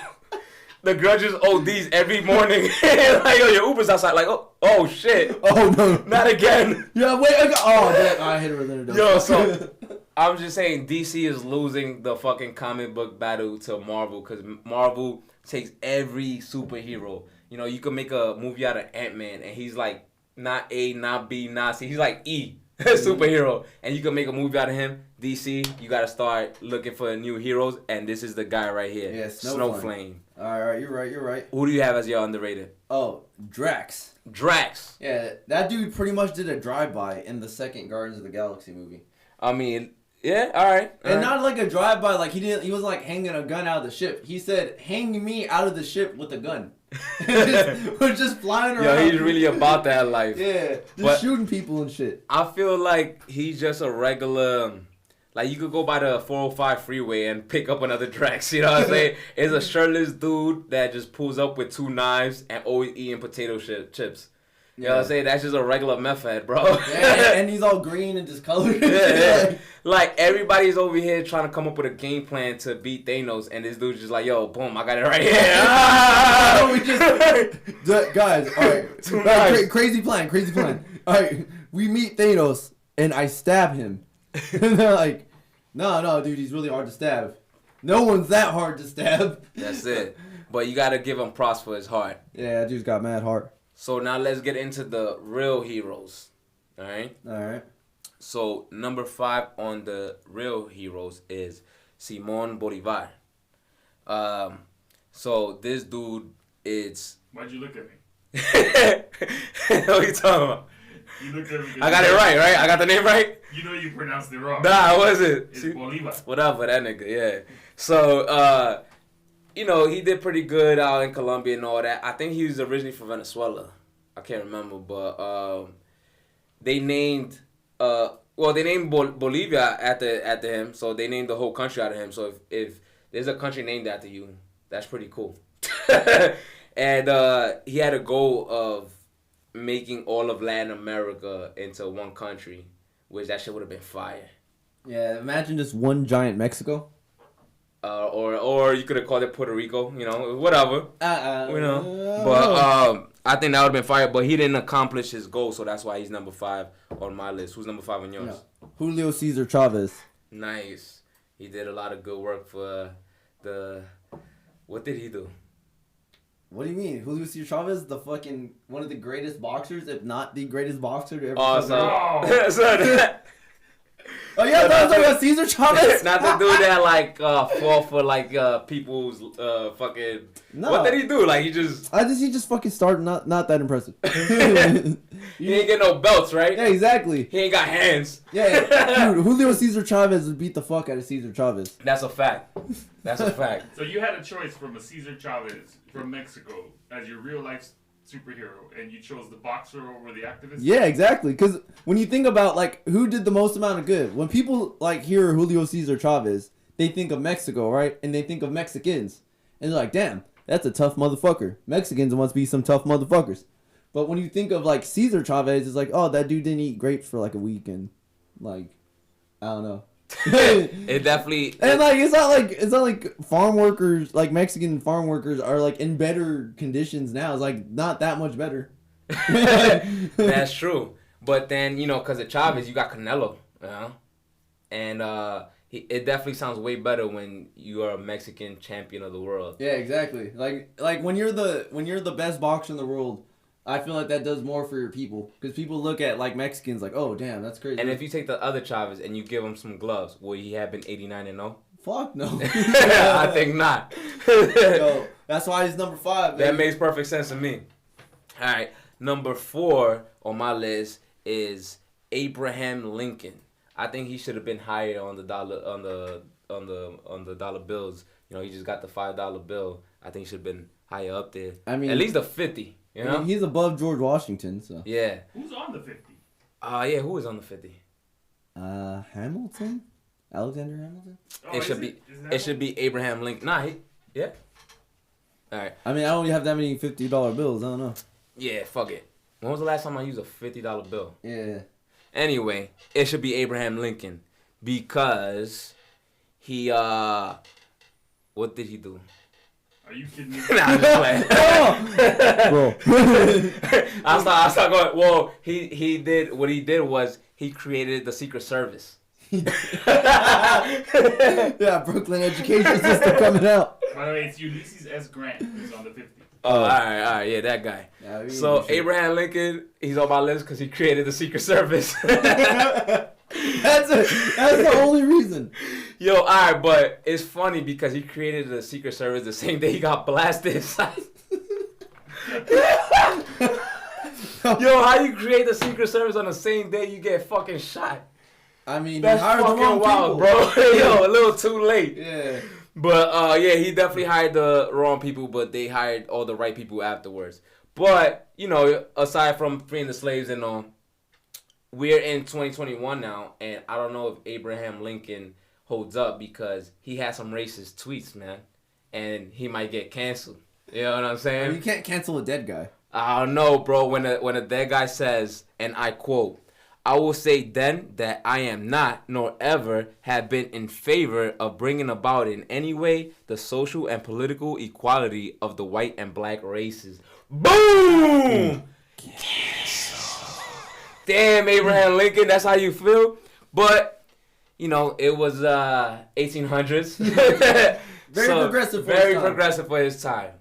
The girl just ODs every morning. Like, yo, your Uber's outside. Like, oh shit. Oh, no. Not again. Yeah, wait. I hit her with it. Yo, so I'm just saying DC is losing the fucking comic book battle to Marvel, because Marvel takes every superhero. You know, you can make a movie out of Ant-Man, and he's like not A, not B, not C. He's like E, superhero. And you can make a movie out of him. DC, you got to start looking for new heroes, and this is the guy right here. Yeah, Snowflame. All right, you're right. Who do you have as your underrated? Oh, Drax. Drax. Yeah, that dude pretty much did a drive-by in the second Guardians of the Galaxy movie. I mean, yeah, all right. And not like a drive-by, like he wasn't like hanging a gun out of the ship. He said, hang me out of the ship with a gun. We're just flying around. Yo, he's really about that life. Yeah, just shooting people and shit. I feel like he's just a regular... Like, you could go by the 405 freeway and pick up another Drax, you know what I'm saying? It's a shirtless dude that just pulls up with 2 knives and always eating potato chips. You know what I'm saying? That's just a regular meth head, bro. Yeah, and he's all green and discolored. Yeah. Like, everybody's over here trying to come up with a game plan to beat Thanos, and this dude's just like, yo, boom, I got it right here. Guys, all right. Crazy plan. All right, we meet Thanos, and I stab him. And they're like, no, dude, he's really hard to stab. No one's that hard to stab. That's it. But you gotta give him props for his heart. Yeah, that dude's got mad heart. So now let's get into the real heroes. All right. All right. So number 5 on the real heroes is Simón Bolívar. So this dude is. Why'd you look at me? What are you talking about? You looked at me. I got it right? I got the name right? You know you pronounced it wrong. Nah, what was it? It's Bolivar. Whatever, that nigga, yeah. So, he did pretty good out in Colombia and all that. I think he was originally from Venezuela. I can't remember, but they named Bolivia after him, so they named the whole country out of him. So if there's a country named after you, that's pretty cool. And he had a goal of making all of Latin America into one country, which that shit would have been fire. Yeah, imagine just one giant Mexico. Or you could have called it Puerto Rico, whatever. Oh. But I think that would have been fire. But he didn't accomplish his goal, so that's why he's number 5 on my list. Who's number 5 on yours? No. Julio Cesar Chavez. Nice. He did a lot of good work for the. What did he do? What do you mean? Julio Cesar Chavez, the fucking one of the greatest boxers, if not the greatest boxer to ever. Oh, come so Oh yeah, that was about Cesar Chavez. not the dude that fought for people's fucking. No. What did he do? He just. He just fucking started. Not that impressive. He ain't get no belts, right? Yeah, exactly. He ain't got hands. Yeah, dude, Julio Cesar Chavez would beat the fuck out of Cesar Chavez. That's a fact. That's a fact. So you had a choice from a Cesar Chavez from Mexico as your real life superhero, and you chose the boxer over the activist? Yeah, exactly. Because when you think about, who did the most amount of good, when people, hear Julio Cesar Chavez, they think of Mexico, right? And they think of Mexicans. And they're like, damn, that's a tough motherfucker. Mexicans must be some tough motherfuckers. But when you think of, Cesar Chavez, it's like, oh, that dude didn't eat grapes for, a week, and, I don't know. It definitely. And it's not like farm workers, Mexican farm workers are in better conditions now. It's not that much better. That's true. But then because of Chavez, you got Canelo, and it definitely sounds way better when you are a Mexican champion of the world. Yeah, exactly. Like when you're the best boxer in the world, I feel like that does more for your people, because people look at Mexicans oh damn, that's crazy. And if you take the other Chavez and you give him some gloves, will he have been 89-0? Fuck no. I think not. Yo, that's why he's number 5. That makes perfect sense to me. All right, number 4 on my list is Abraham Lincoln. I think he should have been higher on the dollar on the dollar bills. He just got the $5 bill. I think he should have been higher up there. I mean, at least the 50. He's above George Washington, so. Yeah. Who's on the 50? Yeah, who is on the 50? Hamilton? Alexander Hamilton? Oh, it should be Abraham Lincoln. Nah, yeah. All right. I mean, I don't have that many $50 bills. I don't know. Yeah, fuck it. When was the last time I used a $50 bill? Yeah. Anyway, it should be Abraham Lincoln because he what did he do? Are you kidding me? Nah, I'm just playing. Bro. I start going. Well, he did what he did was he created the Secret Service. Yeah, Brooklyn education system coming out. By the way, it's Ulysses S. Grant who's on the 50. Oh, all right, yeah, that guy. Yeah, so Abraham Lincoln, he's on my list because he created the Secret Service. That's the only reason. Yo, all right, but it's funny because he created the Secret Service the same day he got blasted. Yo, how you create the Secret Service on the same day you get fucking shot? I mean, that's fucking wild, bro. Yo, a little too late. Yeah. But yeah, he definitely hired the wrong people, but they hired all the right people afterwards. But aside from freeing the slaves and all, we're in 2021 now, and I don't know if Abraham Lincoln holds up because he has some racist tweets, man, and he might get canceled. You know what I'm saying? I mean, you can't cancel a dead guy. I don't know, bro. When a dead guy says, and I quote, "I will say then that I am not, nor ever have been in favor of bringing about in any way the social and political equality of the white and black races." Boom! Damn, Abraham Lincoln, that's how you feel? But, it was 1800s. Very progressive for Very his time. progressive for his time.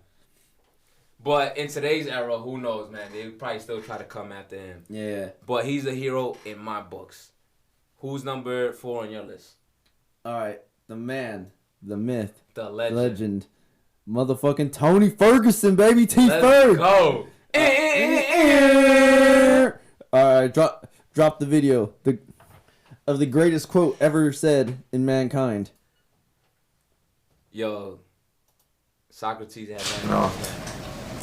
But in today's era, who knows, man? They probably still try to come after him. Yeah. But he's a hero in my books. Who's number 4 on your list? All right. The man, the myth, The legend. legend. Motherfucking Tony Ferguson, baby. Let's Ferg. go. All right. Drop the video of the greatest quote ever said in mankind. Yo, Socrates had that. No.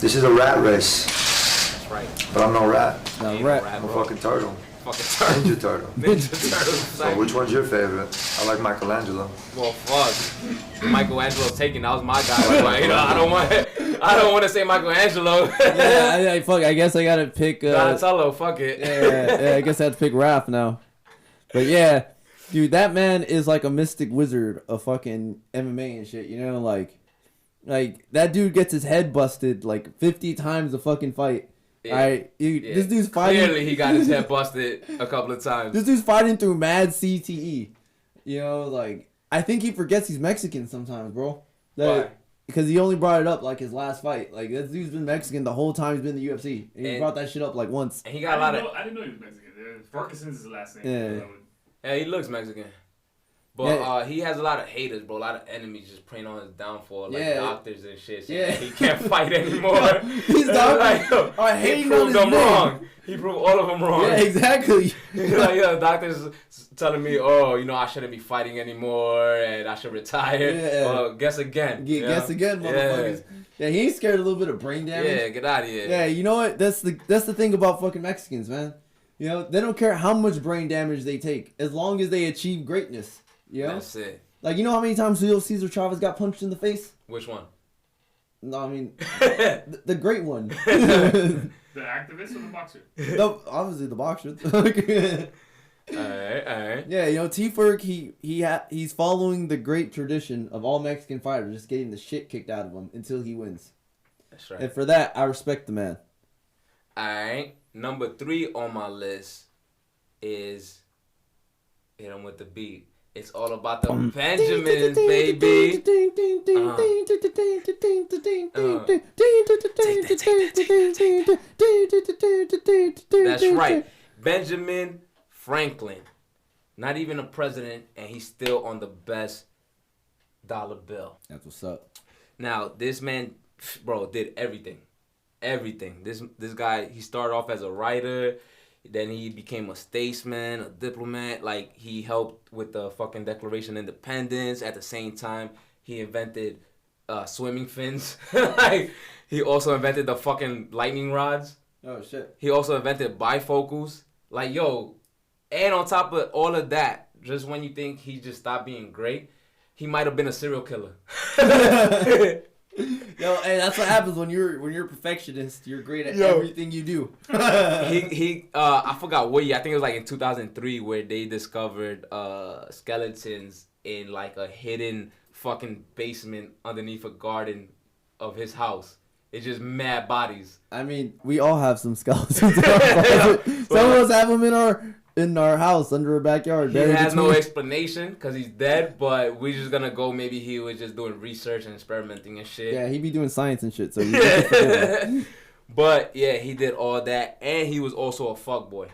This is a rat race, That's right. but I'm no rat. Now, Ain't rap. no rap, I'm a bro. fucking turtle. Fucking turtle. Ninja turtle. Ninja Turtles. So which one's your favorite? I like Michelangelo. Well, fuck. Michelangelo's taken. That was my guy. But, you know, I don't want to say Michelangelo. Yeah, fuck. I guess I gotta pick. Donatello. Fuck it. Yeah, I guess I have to pick Raph now. But yeah, dude, that man is like a mystic wizard of fucking MMA and shit. You know, like that dude gets his head busted like 50 times a fucking fight. Yeah. Dude, this dude's fighting. Clearly, he got his head busted a couple of times. This dude's fighting through mad CTE. You know, like I think he forgets he's Mexican sometimes, bro. Why? Because he only brought it up like his last fight. Like this dude's been Mexican the whole time he's been in the UFC. And he brought that shit up like once. And he got a lot of. I didn't know he was Mexican. Ferguson's his last name. Yeah. Yeah, he looks Mexican. But he has a lot of haters, bro. A lot of enemies just praying on his downfall, like doctors and shit. So he can't fight anymore. He's like, hating he proved on his them name. wrong. He proved all of them wrong. Yeah, exactly. Like, yeah, doctors telling me, oh, you know, I shouldn't be fighting anymore and I should retire. Yeah. Well, guess again. Guess again, motherfuckers. Yeah, he ain't scared of a little bit of brain damage. Yeah, get out of here. Yeah, you know what? That's the thing about fucking Mexicans, man. You know, they don't care how much brain damage they take, as long as they achieve greatness. You know? That's it. Like, you know how many times Julio Cesar Chavez got punched in the face? Which one? No, I mean, the great one. The activist or the boxer? No, obviously the boxer. Alright. Yeah, you know, T-Ferg, he's following the great tradition of all Mexican fighters, just getting the shit kicked out of him until he wins. That's right. And for that, I respect the man. Alright. Number 3 on my list is hit him with the beat. It's all about the Benjamins, baby. That's right. Benjamin Franklin. Not even a president, and he's still on the best dollar bill. That's what's up. Now, this man, bro, did everything. Everything. This guy, he started off as a writer. Then he became a statesman, a diplomat. Like, he helped with the fucking Declaration of Independence. At the same time, he invented swimming fins. Like, he also invented the fucking lightning rods. Oh, shit. He also invented bifocals. Like, yo, and on top of all of that, just when you think he just stopped being great, he might have been a serial killer. Yo, hey, that's what happens when you're a perfectionist. You're great at everything you do. I forgot what year. I think it was like in 2003 where they discovered skeletons in like a hidden fucking basement underneath a garden of his house. It's just mad bodies. I mean, we all have some skeletons in our closet. Some of us have them in our house under our backyard. He has no explanation because he's dead, but we're just gonna go. Maybe he was just doing research and experimenting and shit. Yeah, he be doing science and shit. So. But yeah, he did all that, and he was also a fuckboy.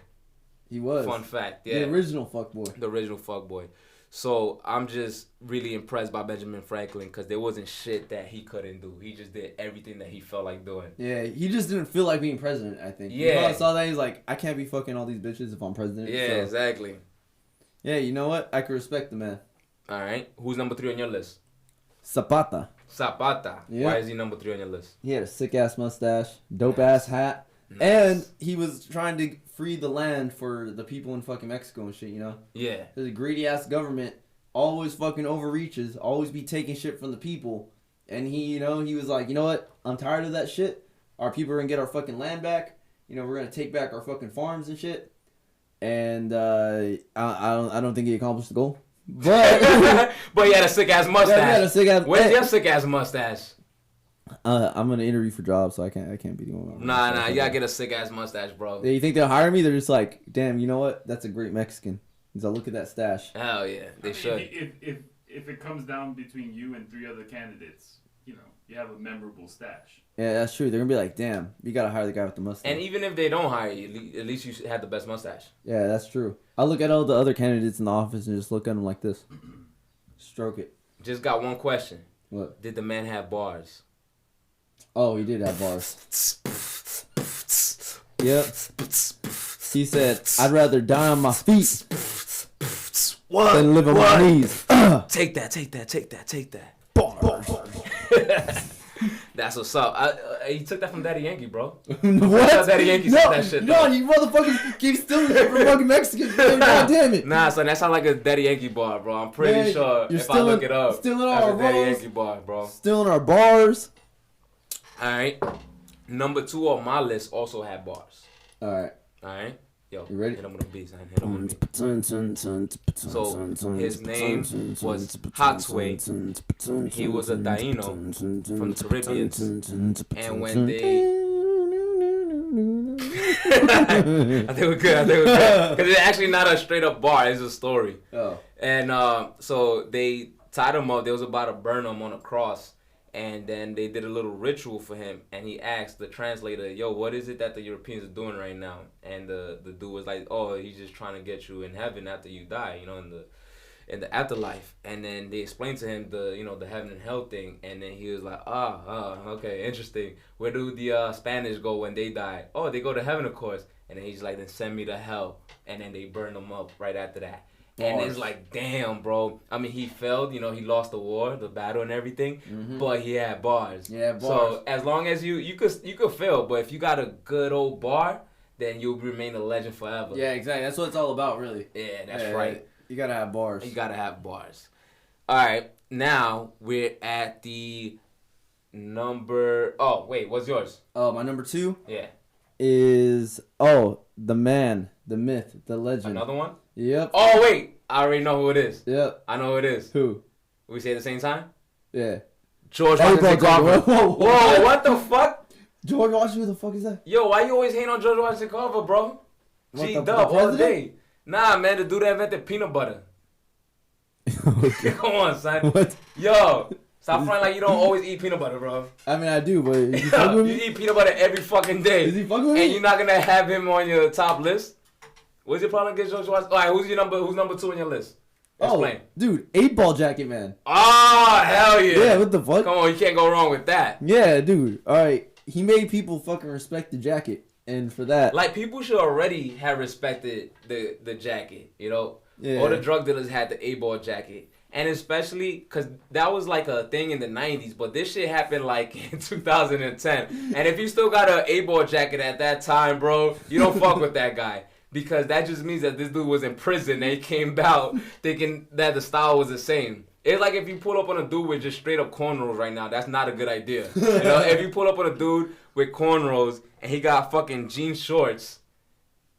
He was. Fun fact. Yeah. The original fuckboy. The original fuckboy. So I'm just really impressed by Benjamin Franklin because there wasn't shit that he couldn't do. He just did everything that he felt like doing. Yeah, he just didn't feel like being president, I think. Yeah. You know, I saw that, he's like, I can't be fucking all these bitches if I'm president. Yeah, so. exactly. Yeah, you know what? I can respect the man. All right. Who's number 3 on your list? Zapata. Zapata. Yeah. Why is he number 3 on your list? He had a sick-ass mustache, dope-ass hat, and he was trying to free the land for the people in fucking Mexico and shit, you know? Yeah. There's a greedy-ass government, always fucking overreaches, always be taking shit from the people. And he, you know, he was like, you know what? I'm tired of that shit. Our people are gonna get our fucking land back. You know, we're gonna take back our fucking farms and shit. And I don't think he accomplished the goal. But but he had a sick ass mustache. Yeah, he had a sick ass. Where's your sick ass mustache? I'm gonna interview for jobs, so I can't be doing that. Nah, you gotta get a sick ass mustache, bro. You think they'll hire me? They're just like, damn, you know what? That's a great Mexican. He's like, look at that stash. Hell yeah, they should. if it comes down between you and 3 other candidates, you know, you have a memorable stash. Yeah, that's true. They're gonna be like, damn, you gotta hire the guy with the mustache. And even if they don't hire you, at least you had the best mustache. Yeah, that's true. I look at all the other candidates in the office and just look at them like this. Stroke it. Just got one question. What? Did the man have bars? Oh, he did have bars. Yep. He said, I'd rather die on my feet than live on my knees. Take that. Bars. That's what's up. He took that from Daddy Yankee, bro. What? Daddy Yankee said that shit. No, you motherfuckers keep stealing it from fucking Mexicans. Man. God damn it. Nah, son, that sound like a Daddy Yankee bar, bro. I'm pretty sure if I look it up, stealing that's our a Daddy rolls, Yankee bar, bro. stealing our bars. All right. Number 2 on my list also had bars. All right. Yo, you ready? hit him with a beat, son. Hit him with a beat. So his name was Hatsway. He was a Taino from the Caribbean. And when they... I think we're good. Because it's actually not a straight up bar. It's a story. Oh. And so they tied him up. They was about to burn him on a cross. And then they did a little ritual for him, and he asked the translator, "Yo, what is it that the Europeans are doing right now?" And the dude was like, "Oh, he's just trying to get you in heaven after you die, you know, in the afterlife." And then they explained to him the heaven and hell thing, and then he was like, okay, interesting. Where do the Spanish go when they die? Oh, they go to heaven, of course. And then he's like, then send me to hell, and then they burn them up right after that. And it's like, damn, bro. I mean, he failed. You know, he lost the war, the battle, and everything. Mm-hmm. But he had bars. Yeah, bars. So as long as you could fail, but if you got a good old bar, then you'll remain a legend forever. Yeah, exactly. That's what it's all about, really. Yeah, that's right. You gotta have bars. You gotta have bars. All right, now we're at the number. Oh wait, what's yours? Oh, my number 2. Yeah. Is the man, the myth, the legend. Another one? Yep. Oh wait, I already know who it is. Yep. I know who it is. Who? We say it at the same time? Yeah. George Washington Carver. Whoa, what the fuck? George Washington, who the fuck is that? Yo, why you always hating on George Washington Carver, bro? G-dub all day. Nah, man, the dude that invented peanut butter. Okay. Come on, son. What? Yo, stop fronting like you don't always eat peanut butter, bro. I mean, I do, but is he fucking with me? You eat peanut butter every fucking day. Is he fucking with me? And you're not gonna have him on your top list? What's your problem against George Washington? All right, who's number 2 on your list? Explain. Oh, dude, 8-Ball jacket, man. Oh, hell yeah. Yeah, what the fuck? Come on, you can't go wrong with that. Yeah, dude. All right, he made people fucking respect the jacket, and for that, like, people should already have respected the jacket, you know? Yeah. All the drug dealers had the 8-Ball jacket. And especially, because that was like a thing in the 90s, but this shit happened like in 2010. And if you still got an 8-Ball jacket at that time, bro, you don't fuck with that guy. Because that just means that this dude was in prison and he came out thinking that the style was the same. It's like if you pull up on a dude with just straight up cornrows right now, that's not a good idea. You know, if you pull up on a dude with cornrows and he got fucking jean shorts,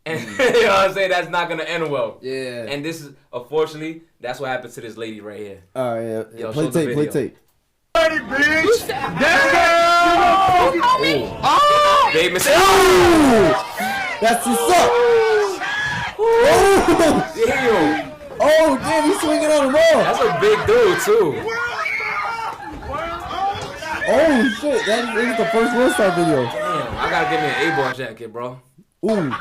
and you know what I'm saying, that's not gonna end well. Yeah. And this is, unfortunately, that's what happened to this lady right here. All right, yeah. Yo, Play tape. Ready, bitch! They missed it. That's what's up. Damn. Oh, damn, he's swinging on the ball. That's a big dude, too. Oh, shit. That is the first Worldstar video. Damn, I gotta give me an 8-Ball jacket, bro. Ooh.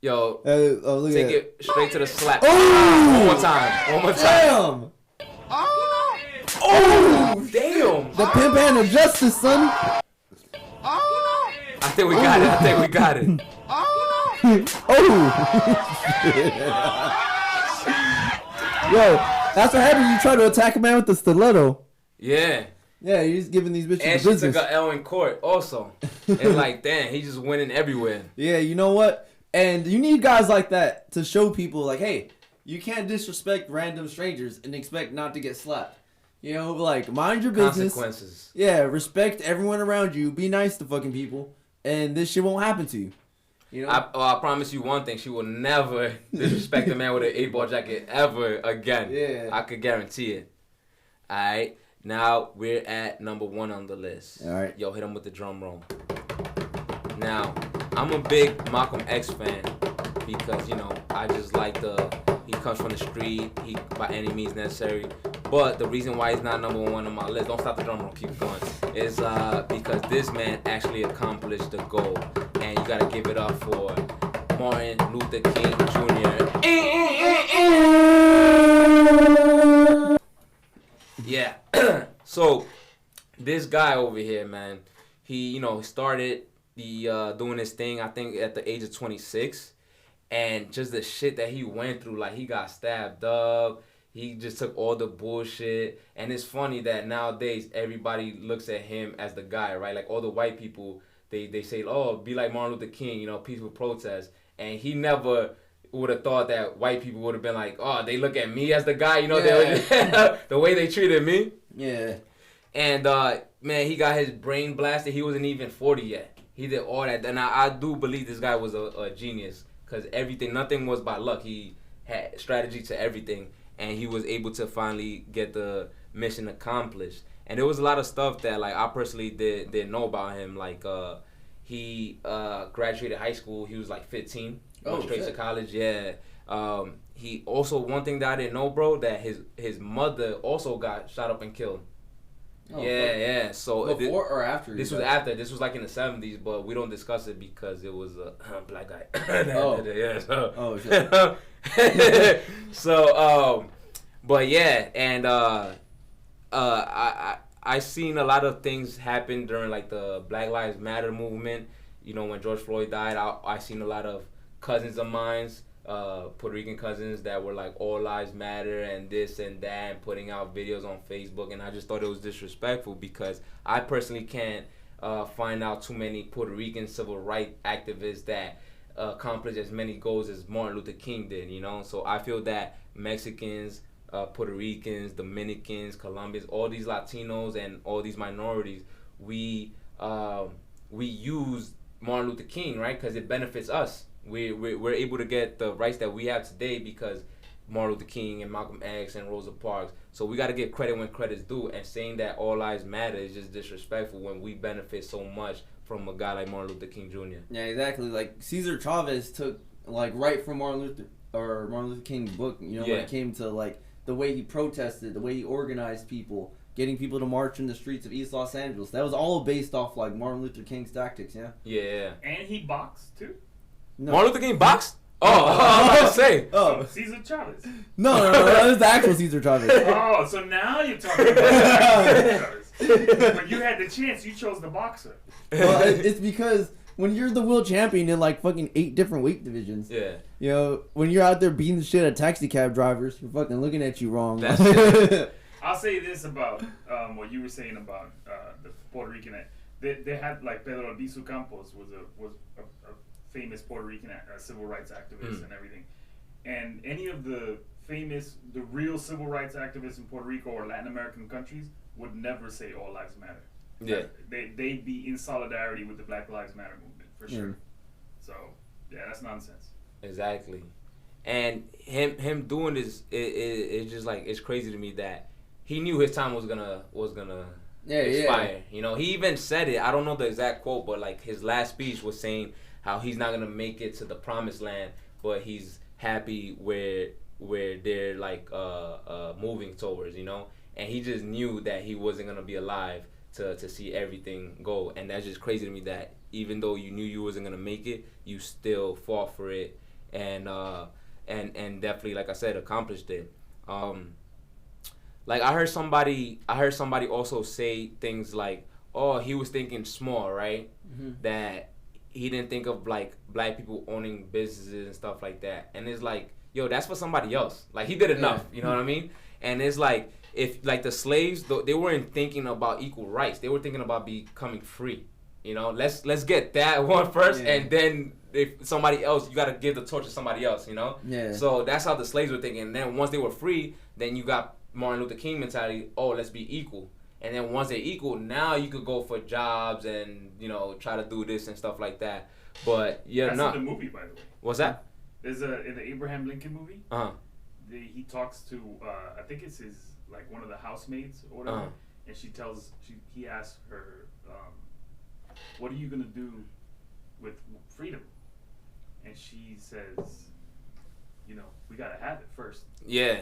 Yo, look take at it straight to the slap. Ooh. One more time. Damn. Oh, damn. The pimp hand of justice, son. I think we got it. Yo, that's what happens when you try to attack a man with the stiletto. Yeah. Yeah, you're just giving these bitches And the she business. took a L in court also. And like, damn, he just winning everywhere. Yeah, you know what? And you need guys like that to show people, like, hey, you can't disrespect random strangers and expect not to get slapped. You know, like, mind your business. Consequences. Yeah, respect everyone around you. Be nice to fucking people. And this shit won't happen to you. You know? I promise you one thing. She will never disrespect a man with an 8-Ball jacket ever again. Yeah. I could guarantee it. All right. Now we're at number 1 on the list. All right. Yo, hit him with the drum roll. Now, I'm a big Malcolm X fan because, you know, I just like the He comes from the street. He by any means necessary. But the reason why he's not number one on my list, don't stop the drum roll, keep going, is because this man actually accomplished the goal, and you gotta give it up for Martin Luther King Jr. Yeah. So this guy over here, man, he started the doing his thing, I think at the age of 26, and just the shit that he went through, like he got stabbed up, he just took all the bullshit, and it's funny that nowadays everybody looks at him as the guy, right? Like all the white people, they say, oh, be like Martin Luther King, peaceful protest, and he never would have thought that white people would have been like, oh, they look at me as the guy, the way they treated me. Yeah. And man, he got his brain blasted. He wasn't even 40 yet. He did all that, and I do believe this guy was a genius, because nothing was by luck. He had strategy to everything, and he was able to finally get the mission accomplished. And there was a lot of stuff that like I personally didn't know about him. Like he graduated high school. He was like 15. Went straight to college. Yeah. He also, one thing that I didn't know, bro, that his mother also got shot up and killed. Oh, yeah. So before or after? This was after. This was like in the 70s, but we don't discuss it because it was a black guy. Yeah. So. Oh shit. So but yeah, and I seen a lot of things happen during like the Black Lives Matter movement. When George Floyd died, I seen a lot of cousins of mine, Puerto Rican cousins, that were like all lives matter and this and that, and putting out videos on Facebook, and I just thought it was disrespectful, because I personally can't find out too many Puerto Rican civil rights activists that accomplished as many goals as Martin Luther King did, So I feel that Mexicans, Puerto Ricans, Dominicans, Colombians, all these Latinos and all these minorities, we use Martin Luther King, right? Because it benefits us. We're able to get the rights that we have today because Martin Luther King and Malcolm X and Rosa Parks. So we got to give credit when credit's due, and saying that all lives matter is just disrespectful when we benefit so much from a guy like Martin Luther King Jr. Yeah, exactly. Like Cesar Chavez took like right from Martin Luther King's book, when it came to like the way he protested, the way he organized people, getting people to march in the streets of East Los Angeles. That was all based off like Martin Luther King's tactics, yeah? Yeah. And he boxed too? No. Martin Luther King boxed? Oh, I was about to say. Oh, Cesar Chavez. No, that was the actual Cesar Chavez. Oh, so now you're talking about Cesar Chavez. When you had the chance, you chose the boxer. Well, it's because when you're the world champion in like fucking 8 different weight divisions, when you're out there beating the shit out of taxi cab drivers, you're fucking looking at you wrong. I'll say this about what you were saying about the Puerto Rican. They had like Pedro Albizu Campos was a famous Puerto Rican civil rights activist and everything. And any of the real civil rights activists in Puerto Rico or Latin American countries would never say all lives matter. Yeah. They'd be in solidarity with the Black Lives Matter movement, for sure. So, yeah, that's nonsense. Exactly. And him doing this, it's just like, it's crazy to me that he knew his time was gonna expire. Yeah. He even said it. I don't know the exact quote, but like his last speech was saying how he's not gonna make it to the promised land, but he's happy where they're like moving towards, and he just knew that he wasn't gonna be alive to see everything go. And that's just crazy to me that even though you knew you wasn't gonna make it, you still fought for it, and definitely, like I said, accomplished it. Like I heard somebody also say things like, oh, he was thinking small, right? Mm-hmm. That he didn't think of like black people owning businesses and stuff like that. And it's like, yo, that's for somebody else. Like he did enough, you know what I mean? And it's like, if like the slaves, they weren't thinking about equal rights. They were thinking about becoming free. Let's get that one first, and then if somebody else, you got to give the torch to somebody else, Yeah. So that's how the slaves were thinking. And then once they were free, then you got Martin Luther King mentality. Oh, let's be equal. And then once they're equal, now you could go for jobs and try to do this and stuff like that. But that's in the movie, by the way. What's that? There's in the Abraham Lincoln movie. He talks to I think it's his like one of the housemaids or whatever, and he asks her, "What are you gonna do with freedom?" And she says, we gotta have it first. Yeah.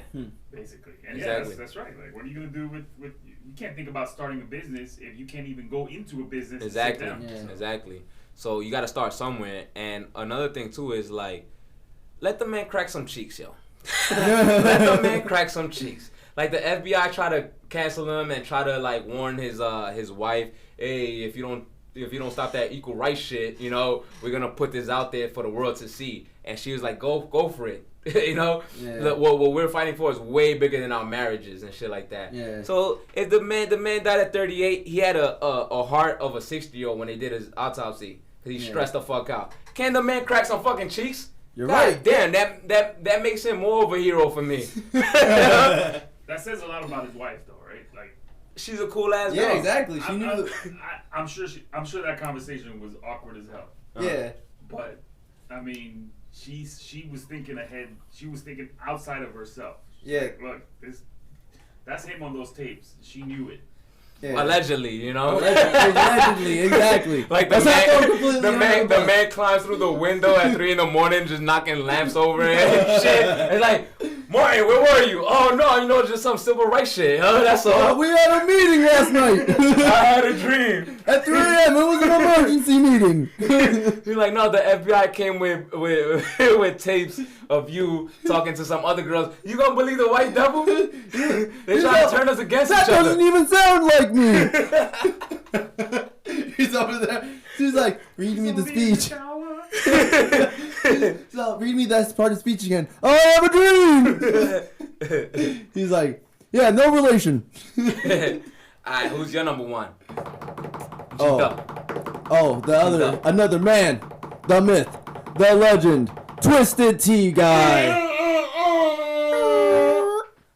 Basically. And Exactly. that's right. Like, what are you gonna do with you can't think about starting a business if you can't even go into a business. Exactly. And sit down. Exactly. So you got to start somewhere. And another thing too is like, let the man crack some cheeks, yo. Let the man crack some cheeks. Like the FBI try to cancel him and try to like warn his wife, hey, if you don't stop that equal rights shit, we're gonna put this out there for the world to see. And she was like, go for it. What we're fighting for is way bigger than our marriages and shit like that. Yeah. So if the man died at 38, he had a heart of a 60-year-old when they did his autopsy because he stressed the fuck out. Can the man crack some fucking cheeks? You're God right. Damn, that makes him more of a hero for me. That says a lot about his wife, though, right? Like, she's a cool ass girl. Yeah, exactly. She knew. I'm sure that conversation was awkward as hell. Yeah. But I mean, she was thinking ahead. She was thinking outside of herself. She's like, look, that's him on those tapes. She knew it. Yeah. Allegedly, Allegedly, exactly. Like the man climbs through the window at 3 a.m. just knocking lamps over and shit. It's like, Martin, where were you? Oh no, just some civil rights shit. That's all. We had a meeting last night. I had a dream. At 3 a.m. It was an emergency meeting. He's like, no, the FBI came with tapes of you talking to some other girls. You gonna believe the white devil? They try to turn us against each other. That doesn't even sound like me. He's over there. She's like, read me the speech. So, read me that part of the speech again. Oh, I have a dream. He's like, yeah, no relation. Alright, who's your number one? Another man, the myth, the legend, Twisted Tea guy.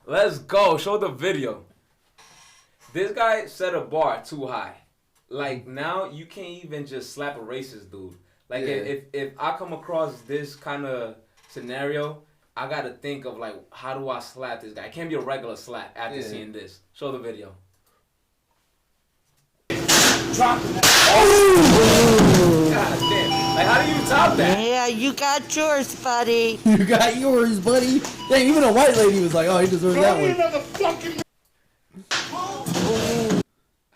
Let's go. Show the video. This guy set a bar too high. Like, now you can't even just slap a racist dude. Like, if I come across this kind of scenario, I gotta think of, like, how do I slap this guy? It can't be a regular slap after seeing this. Show the video. Drop it. Oh! God damn. Like, how do you top that? Yeah, you got yours, buddy. You got yours, buddy. Dang, even a white lady was like, oh, he deserves that one.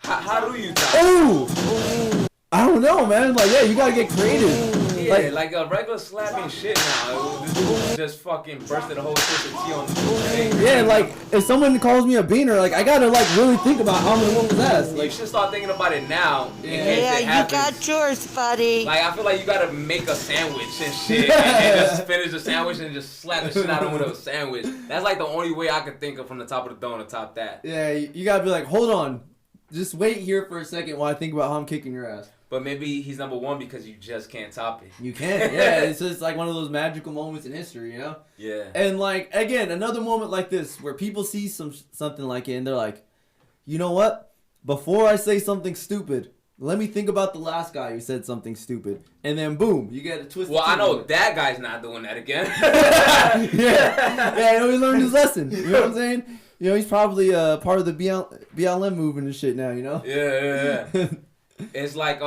How do you top Oh! I don't know, man. Like, yeah, you gotta get creative. Yeah, like a regular slapping shit now. This dude just fucking bursted a whole Twisted Tea on the thing. Yeah, like, if someone calls me a beaner, like, I gotta, like, really think about how I'm gonna whoop his ass. Like, you should start thinking about it now. Yeah, you got yours, buddy. Like, I feel like you gotta make a sandwich and shit, and just finish the sandwich and just slap the shit out of him with a sandwich. That's like the only way I could think of from the top of the dome to top that. Yeah, you gotta be like, hold on. Just wait here for a second while I think about how I'm kicking your ass. But maybe he's number one because you just can't top it. You can't. Yeah, it's just like one of those magical moments in history, Yeah. And like, again, another moment like this where people see something like it and they're like, you know what? Before I say something stupid, let me think about the last guy who said something stupid. And then boom, you get a twist. Well, I know that guy's not doing that again. Yeah, he learned his lesson. You know what I'm saying? He's probably part of the BLM movement and shit now, Yeah. It's like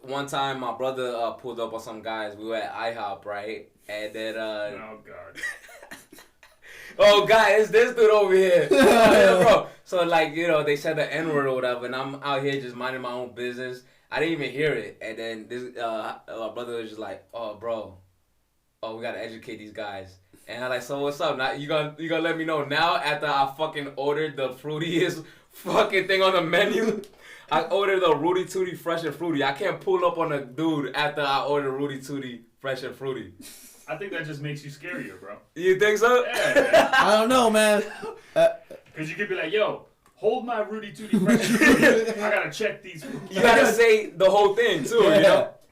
one time my brother pulled up on some guys. We were at IHOP, right? And then oh god. Oh god, it's this dude over here. Yeah, bro. So like, they said the N-word or whatever, and I'm out here just minding my own business. I didn't even hear it. And then this my brother was just like, oh bro, we gotta educate these guys. And I'm like, so what's up? Now you gonna let me know now after I fucking ordered the fruitiest fucking thing on the menu? I ordered a Rudy Tooty Fresh and Fruity. I can't pull up on a dude after I ordered Rudy Tooty Fresh and Fruity. I think that just makes you scarier, bro. You think so? Yeah. I don't know, man. Because you could be like, yo, hold my Rudy Tooty Fresh and Fruity. I gotta check these. You gotta say the whole thing too,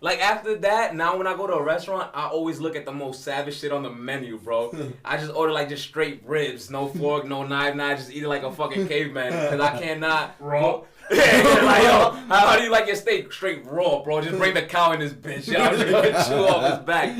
Like after that, now when I go to a restaurant, I always look at the most savage shit on the menu, bro. I just order like just straight ribs, no fork, no knife, just eat it like a fucking caveman. Cause I cannot raw. Yeah, like, yo, how do you like your steak? Straight raw, bro. Just bring the cow in this bitch, yo. I'm just gonna chew off his back.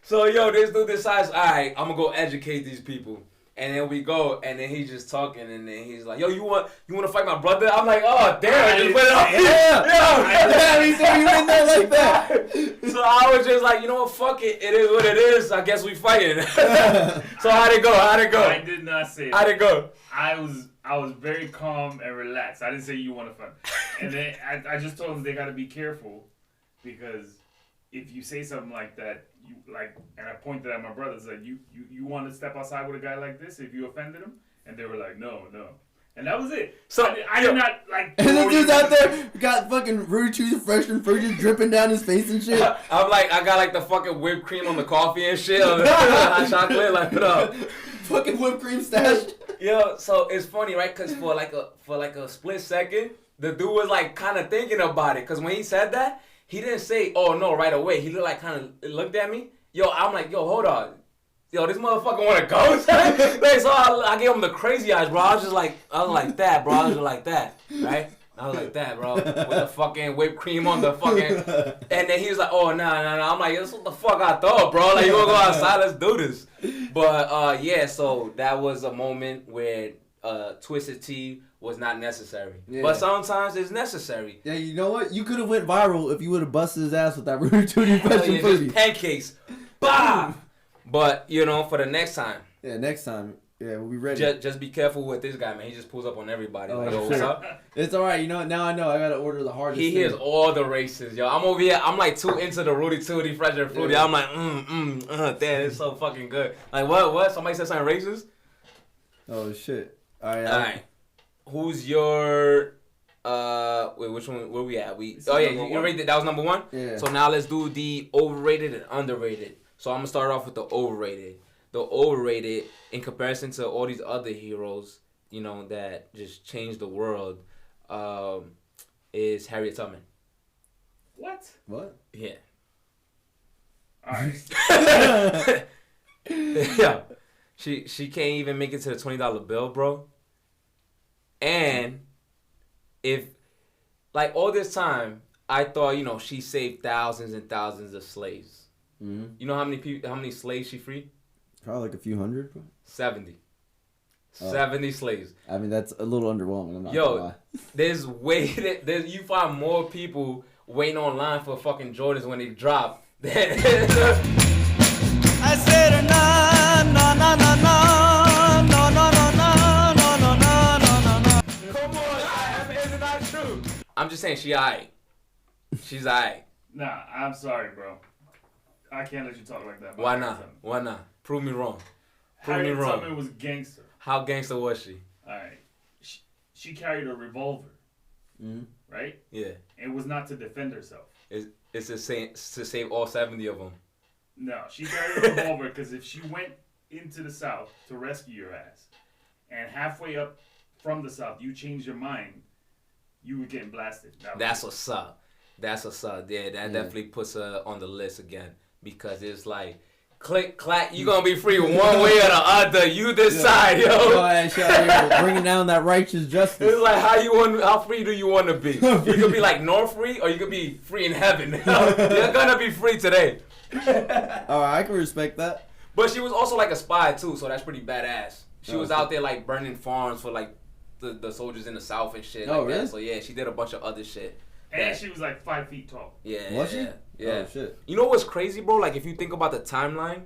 So, this dude decides, all right, I'm gonna go educate these people. And then we go, and then he's just talking, and then he's like, "Yo, you want to fight my brother?" I'm like, "Oh, damn, I just went up." Yeah, he said you went there like that. So I was just like, you know what, fuck it. It is what it is. I guess we fighting. So how'd it go? I did not say that. How'd it go? I was very calm and relaxed. I didn't say you want to fight. And then I just told them they got to be careful because if you say something like that, and I pointed at my brothers, like, you want to step outside with a guy like this if you offended him? And they were like, no. And that was it. So I did not, like... And the dude's out there, got fucking Rudy Tooth fresh and fruit just dripping down his face and shit. I'm like, I got like the fucking whipped cream on the coffee and shit. On the hot chocolate, like, what up? Fucking whipped cream stash. Yo, so it's funny, right? Because for like a split second, the dude was like kind of thinking about it. Because when he said that, he didn't say, "Oh no," right away. He looked at me. Yo, I'm like, yo, hold on. Yo, this motherfucker want to go? Like, so I gave him the crazy eyes, bro. I was like that, bro. I was just like that, right? I was like that, bro. With the fucking whipped cream on the fucking... And then he was like, oh, nah. I'm like, that's what the fuck I thought, bro. Like, you want to go outside? Let's do this. But, yeah, so that was a moment where Twisted Tea was not necessary. Yeah. But sometimes it's necessary. Yeah, you know what? You could have went viral if you would have busted his ass with that Rudy Tooty fresh and fruity. Pancakes. Bah! But, you know, for the next time. Yeah, next time. Yeah, we'll be ready. Just be careful with this guy, man. He just pulls up on everybody. Oh, like, yo, what's up? It's all right. You know, now I know. I got to order the hardest He hears all the races, yo. I'm over here. I'm like too into the Rudy Tooty fresh and fruity. Yeah. I'm like, damn, it's so fucking good. Like, what? Somebody said something racist? Oh, shit. All right. Who's your... wait, which one? Where we at? You rated that was number one? Yeah. So now let's do the overrated and underrated. So I'm going to start off with the overrated. The overrated, in comparison to all these other heroes, you know, that just changed the world, is Harriet Tubman. What? Yeah. All right. Yeah. She can't even make it to the $20 bill, bro. And if, like, all this time, I thought, you know, she saved thousands and thousands of slaves. Mm-hmm. You know how many slaves she freed? Probably like a few hundred. 70. 70 slaves. I mean, that's a little underwhelming. I'm not gonna lie. There's you find more people waiting online for fucking Jordans when they drop. I said no. Come on, isn't that true? I'm just saying she aight. She's aight. Nah, I'm sorry, bro. I can't let you talk like that. Why not? Prove me wrong. Harriet Tubman was gangster. How gangster was she? All right. She carried a revolver. Mm-hmm. Right? Yeah. It was not to defend herself. It's to save all 70 of them. No, she carried a revolver because if she went into the South to rescue your ass, and halfway up from the South you changed your mind, you were getting blasted. That's what's up. Yeah, that definitely puts her on the list again. Because it's like, click, clack, you gonna be free one way or the other. You decide, yo. You're bringing down that righteous justice. It's like, how free do you want to be? You could be like North free, or you could be free in heaven. You're gonna be free today. Alright, I can respect that. But she was also like a spy too, so that's pretty badass. She was out there like burning farms for like the soldiers in the South and shit. Oh, like really? That. So yeah, she did a bunch of other shit. And she was like 5 feet tall. Yeah. Was she? Yeah. Oh, shit. You know what's crazy, bro? Like, if you think about the timeline,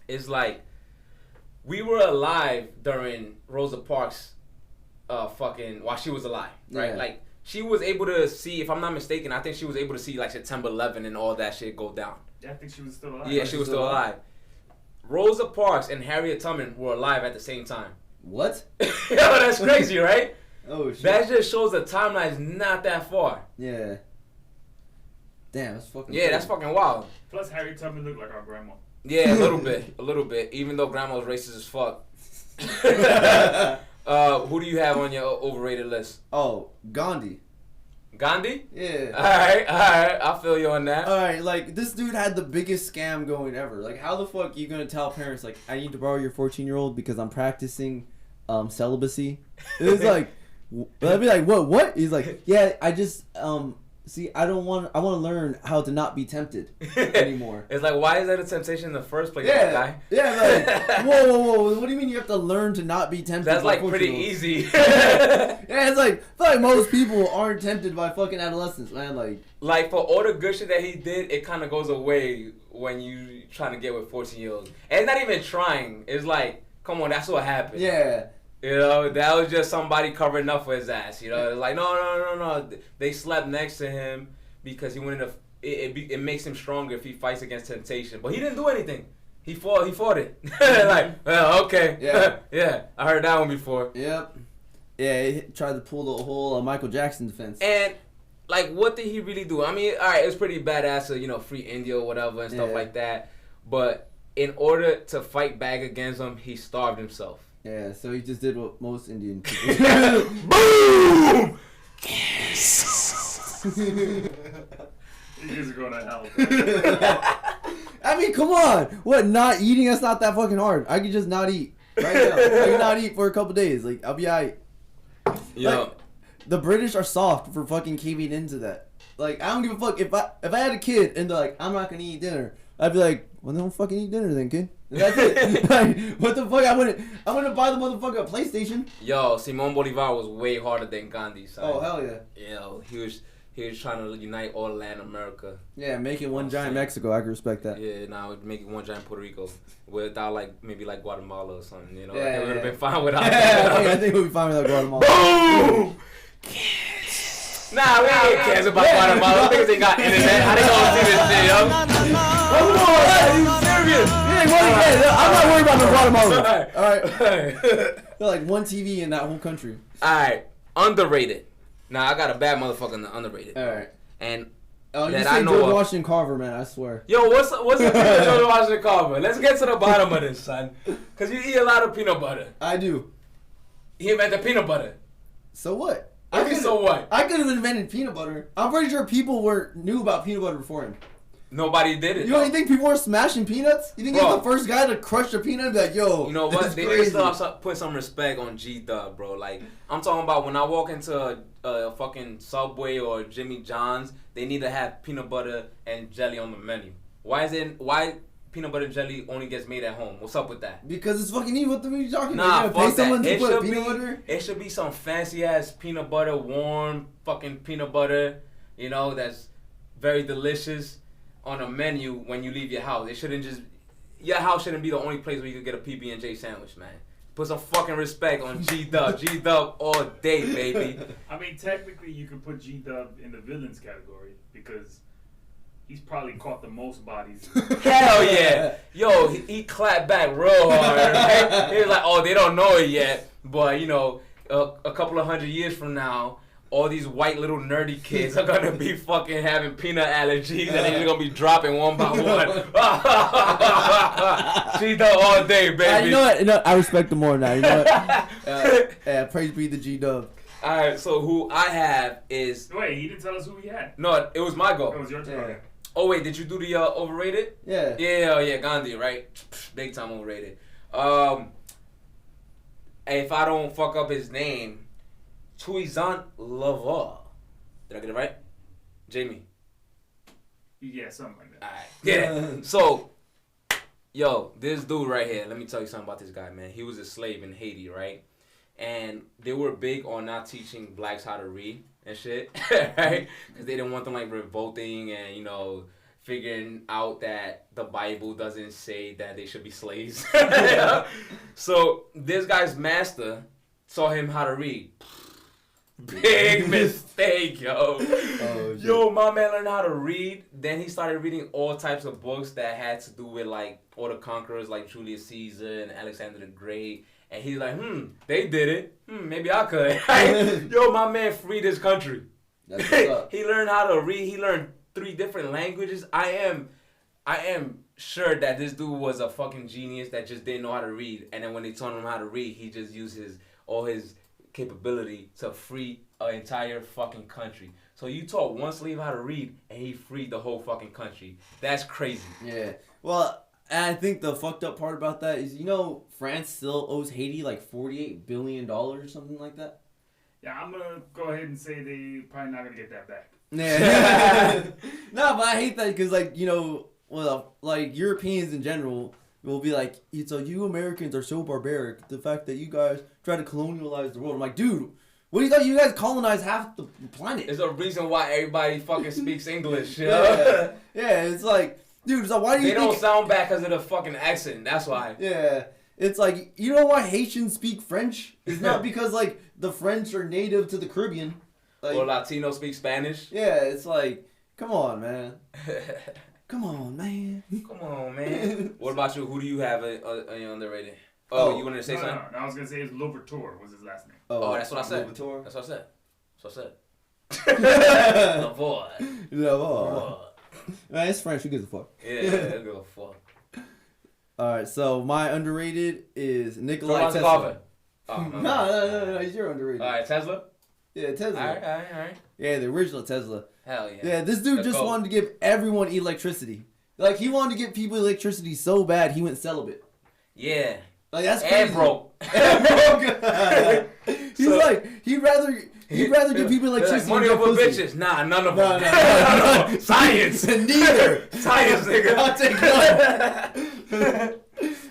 it's like, we were alive during Rosa Parks, while she was alive, right? Yeah. Like, she was able to see, if I'm not mistaken, I think she was able to see, like, September 11 and all that shit go down. Yeah, I think she was still alive. Yeah, she was still alive. Rosa Parks and Harriet Tubman were alive at the same time. What? Yo, that's crazy, right? Oh, shit. That just shows the timeline is not that far. Yeah. Damn, that's fucking Yeah, that's fucking wild. Plus, Harriet Tubman looked like our grandma. Yeah, a little bit. Even though grandma's racist as fuck. Who do you have on your overrated list? Oh, Gandhi. Gandhi? Yeah. Alright. I feel you on that. Alright, like, this dude had the biggest scam going ever. Like, how the fuck you gonna tell parents, like, I need to borrow your 14-year-old because I'm practicing celibacy? It was like, I'd be like, what? He's like, yeah, I just See, I want to learn how to not be tempted anymore. It's like, why is that a temptation in the first place, Yeah, guy? yeah, like, whoa. What do you mean you have to learn to not be tempted? That's by like pretty cookies? easy. Yeah, it's like, I feel like most people aren't tempted by fucking adolescents, man. Like, for all the good shit that he did, it kind of goes away when you trying to get with 14-year-olds. And it's not even trying. It's like, come on, that's what happened. Yeah. You know, that was just somebody covering up for his ass. You know, it's like, no. They slept next to him because he wanted to. It makes him stronger if he fights against temptation. But he didn't do anything. He fought it. Like, well, okay. Yeah. Yeah, I heard that one before. Yep. Yeah, he tried to pull the whole Michael Jackson defense. And, like, what did he really do? I mean, all right, it was pretty badass to, you know, free India or whatever and stuff like that. But in order to fight back against him, he starved himself. Yeah, so he just did what most Indian people Boom! You guys are going to hell. I mean, come on. What, not eating? That's not that fucking hard. I could just not eat right now. I can not eat for a couple days. Like, I'll be alright. Like, the British are soft for fucking caving into that. Like, I don't give a fuck. If I had a kid and they're like, I'm not gonna eat dinner, I'd be like, well, don't fucking eat dinner then, kid. And that's it. Like, what the fuck? I wouldn't buy the motherfucker a PlayStation. Yo, Simon Bolivar was way harder than Gandhi, son. Oh, hell yeah. Yo, he was trying to unite all Latin America. Yeah, making one giant Mexico. I can respect that. Yeah, now making one giant Puerto Rico without maybe Guatemala or something. You know, Yeah, it would have yeah. been fine without. I think we'll be fine without Guatemala. Boom! Nah, we ain't cares about Guatemala. Niggas ain't got internet. How they gonna see this shit, yo? Come on, are you serious? I'm not worried about the Guatemala. Alright. They're like one TV in that whole country. Alright, underrated. Now I got a bad motherfucker in the underrated. Alright. And you that say I know George of. Washington Carver, man, I swear. Yo, what's the thing with George Washington Carver? Let's get to the bottom of this, son. Cause you eat a lot of peanut butter. I do. He invented peanut butter. So what? So what? I could have invented peanut butter. I'm pretty sure people knew about peanut butter before him. Nobody did it. You don't think people were smashing peanuts? You think he was the first guy to crush a peanut and be like, yo, you know what? this is They crazy. need to put some respect on G-Dub, bro. Like, I'm talking about when I walk into a fucking Subway or Jimmy John's, they need to have peanut butter and jelly on the menu. Why peanut butter and jelly only gets made at home? What's up with that? Because it's fucking easy. What are you talking Nah, about? You gonna fuck pay someone that. to put peanut butter? It should be some fancy ass peanut butter, warm fucking peanut butter, you know, that's very delicious on a menu when you leave your house. It shouldn't just, your house shouldn't be the only place where you can get a PB&J sandwich, man. Put some fucking respect on G-Dub. G-Dub all day, baby. I mean, technically, you could put G-Dub in the villains category because he's probably caught the most bodies. Hell yeah. Yo, he clapped back real hard, right? He was like, oh, they don't know it yet, but, you know, a couple of 100 years from now, all these white little nerdy kids are gonna be fucking having peanut allergies and they're just gonna be dropping one by one. G-Dub all day, baby. You know what? No, I respect him more now. You know what? Praise be the G-Dub. Alright, so who I have is... Wait, he didn't tell us who he had. No, it was my goal. It was your turn. Yeah. Oh, wait, did you do the overrated? Yeah. Yeah, Gandhi, right? Big time overrated. If I don't fuck up his name... Toussaint Louverture. Did I get it right? Jamie. Yeah, something like that. Alright. Yeah. So, yo, this dude right here, let me tell you something about this guy, man. He was a slave in Haiti, right? And they were big on not teaching blacks how to read and shit, right? Because they didn't want them, like, revolting and, you know, figuring out that the Bible doesn't say that they should be slaves. So, this guy's master taught him how to read. Big mistake, yo. Oh, yo, my man learned how to read. Then he started reading all types of books that had to do with, like, all the conquerors, like Julius Caesar and Alexander the Great. And he's like, they did it. Maybe I could. Yo, my man freed his country. That's what's up. He learned how to read. He learned 3 different languages. I am sure that this dude was a fucking genius that just didn't know how to read. And then when they taught him how to read, he just used all his capability to free an entire fucking country. So you taught one slave how to read and he freed the whole fucking country. That's crazy. Yeah. Well, and I think the fucked up part about that is, you know, France still owes Haiti like $48 billion or something like that. Yeah, I'm gonna go ahead and say they probably not gonna get that back. Yeah. No, but I hate that because, like, you know, well, like, Europeans in general will be like, so you Americans are so barbaric. The fact that you guys try to colonialize the world. I'm like, dude, what do you thought you guys colonized half the planet? There's a reason why everybody fucking speaks English. You Yeah. know? Yeah, it's like, dude, so why do you They think... don't sound bad because of the fucking accent. That's why. Yeah. It's like, you know why Haitians speak French? It's not because, like, the French are native to the Caribbean. Like, Or Latino speak Spanish. yeah, it's like, come on, man. Come on, man. Come on, man. What about you? Who do you have on your underrated? Oh, you wanted to say No, something? no, I was gonna say it's Louverture was his last name. Oh, that's what I said. Louverture? That's what I said. That's what I said. No boy. No, man, it's French. Who gives a fuck? Yeah, I don't give a fuck. Alright, so my underrated is Nikolai Florence Tesla. Garvin. Oh, No, he's your underrated. All right, Tesla. Yeah, Tesla. All right. Yeah, the original Tesla. Hell yeah. Yeah, this dude Let's just go. wanted to give everyone electricity. Like, he wanted to give people electricity so bad, he went celibate. Yeah. Like, that's crazy. And broke. And broke. He's So- like, he'd rather give people electricity money than get over pussy. bitches. Nah, none of them. No. Science. Neither. Science, nigga. I'll take none.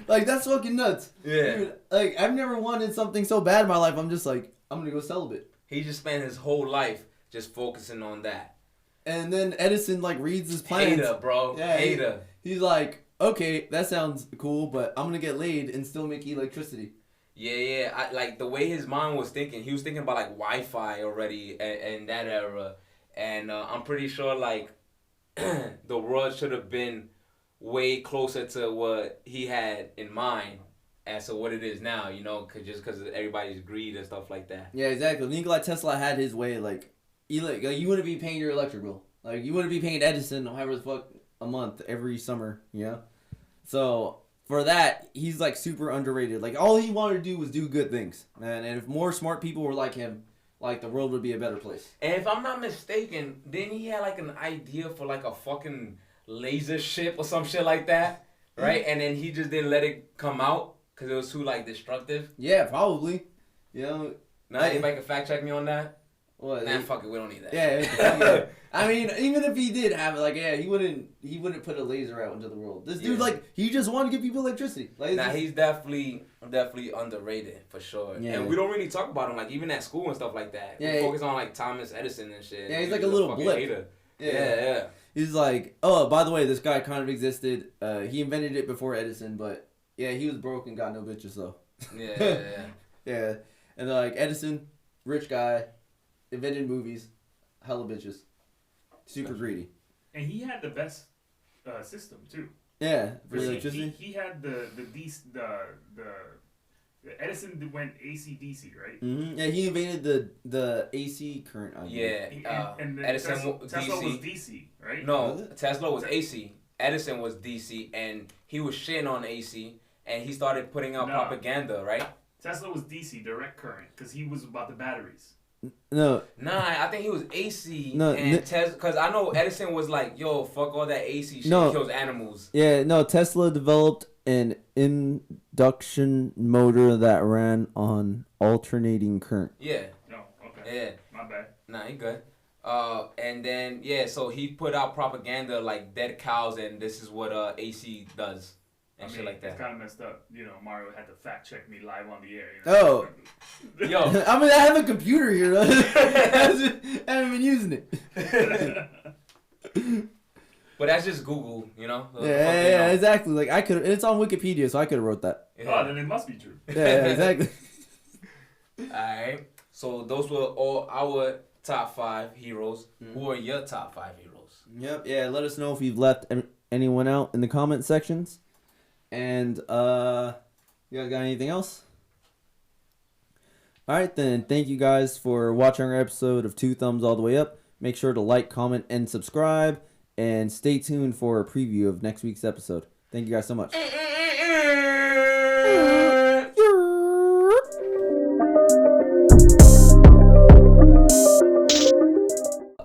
Like, that's fucking nuts. Yeah. Dude, like, I've never wanted something so bad in my life. I'm just like, I'm gonna go celibate. He just spent his whole life just focusing on that. And then Edison, like, reads his plans. Hater, bro. Yeah, Hater. He's like, okay, that sounds cool, but I'm gonna get laid and still make electricity. Yeah. I, like, the way his mind was thinking, he was thinking about, like, Wi-Fi already in that era. And I'm pretty sure, like, the world should have been way closer to what he had in mind as to what it is now, you know, just because of everybody's greed and stuff like that. Yeah, exactly. Nikola Tesla had his way. Like, you wouldn't be paying your electric bill. Like, you wouldn't be paying Edison however the fuck a month every summer, you know? So, for that, he's, like, super underrated. Like, all he wanted to do was do good things, man. And if more smart people were like him, like, the world would be a better place. And if I'm not mistaken, then he had, like, an idea for, like, a fucking laser ship or some shit like that, right? And then he just didn't let it come out because it was too, like, destructive. Yeah, probably. You know? Now, anybody can fact check me on that? What? Nah, fuck it, we don't need that. Yeah. I mean, even if he did have it, like, yeah, he wouldn't put a laser out into the world. This dude, like, he just wanted to give people electricity. Like, Nah, he's definitely underrated for sure. Yeah. And we don't really talk about him, like, even at school and stuff like that. Yeah, We focus on, like, Thomas Edison and shit. Yeah, he's like a little fucking blip. hater. Yeah. Yeah. He's like, oh, by the way, this guy kind of existed. He invented it before Edison, but yeah, he was broke and got no bitches though. Yeah. Yeah, and they're like, Edison, rich guy, invented movies, hella bitches, super greedy. And he had the best system too. Yeah, for Because electricity. he had the Edison went AC/DC, right? Mm-hmm. Yeah, he invented the AC current idea. Yeah. And then Edison Tesla was DC. DC, right? No, Tesla was AC. Edison was DC, and he was shitting on AC, and he started putting out propaganda, right? Tesla was DC, direct current, because he was about the batteries. No. Nah, I think he was AC. No, and because I know Edison was like, yo, fuck all that AC shit. No. It kills animals. Yeah, no. Tesla developed an induction motor that ran on alternating current. Yeah. No, okay. Yeah. My bad. Nah, he good. And then so he put out propaganda like dead cows, and this is what AC does and shit like that. It's kind of messed up. You know, Mario had to fact check me live on the air. Oh. Yo. I mean, I have a computer here. Though. I haven't been using it. But that's just Google, you know. Yeah, exactly. Like I could, it's on Wikipedia, so I could have wrote that. Yeah. Oh, then it must be true. Yeah, exactly. All right. So those were all our top 5 heroes. Who are your top 5 heroes? Yep. Yeah. Let us know if you've left anyone out in the comment sections. And you guys got anything else? All right, then. Thank you guys for watching our episode of 2 Thumbs All the Way Up. Make sure to like, comment, and subscribe. And stay tuned for a preview of next week's episode. Thank you guys so much.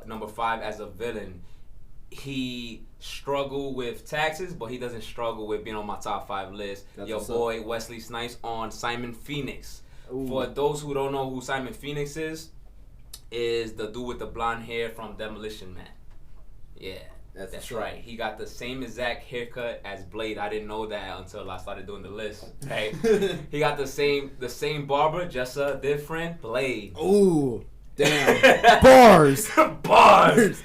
Number 5, as a villain, he struggled with taxes, but he doesn't struggle with being on my top 5 list. That's Your what's up. boy Wesley Snipes on Simon Phoenix. For those who don't know who Simon Phoenix is the dude with the blonde hair from Demolition Man. Yeah, that's right. He got the same exact haircut as Blade. I didn't know that until I started doing the list. Right? He got the same barber, just a different blade. Ooh, damn. Bars. Bars.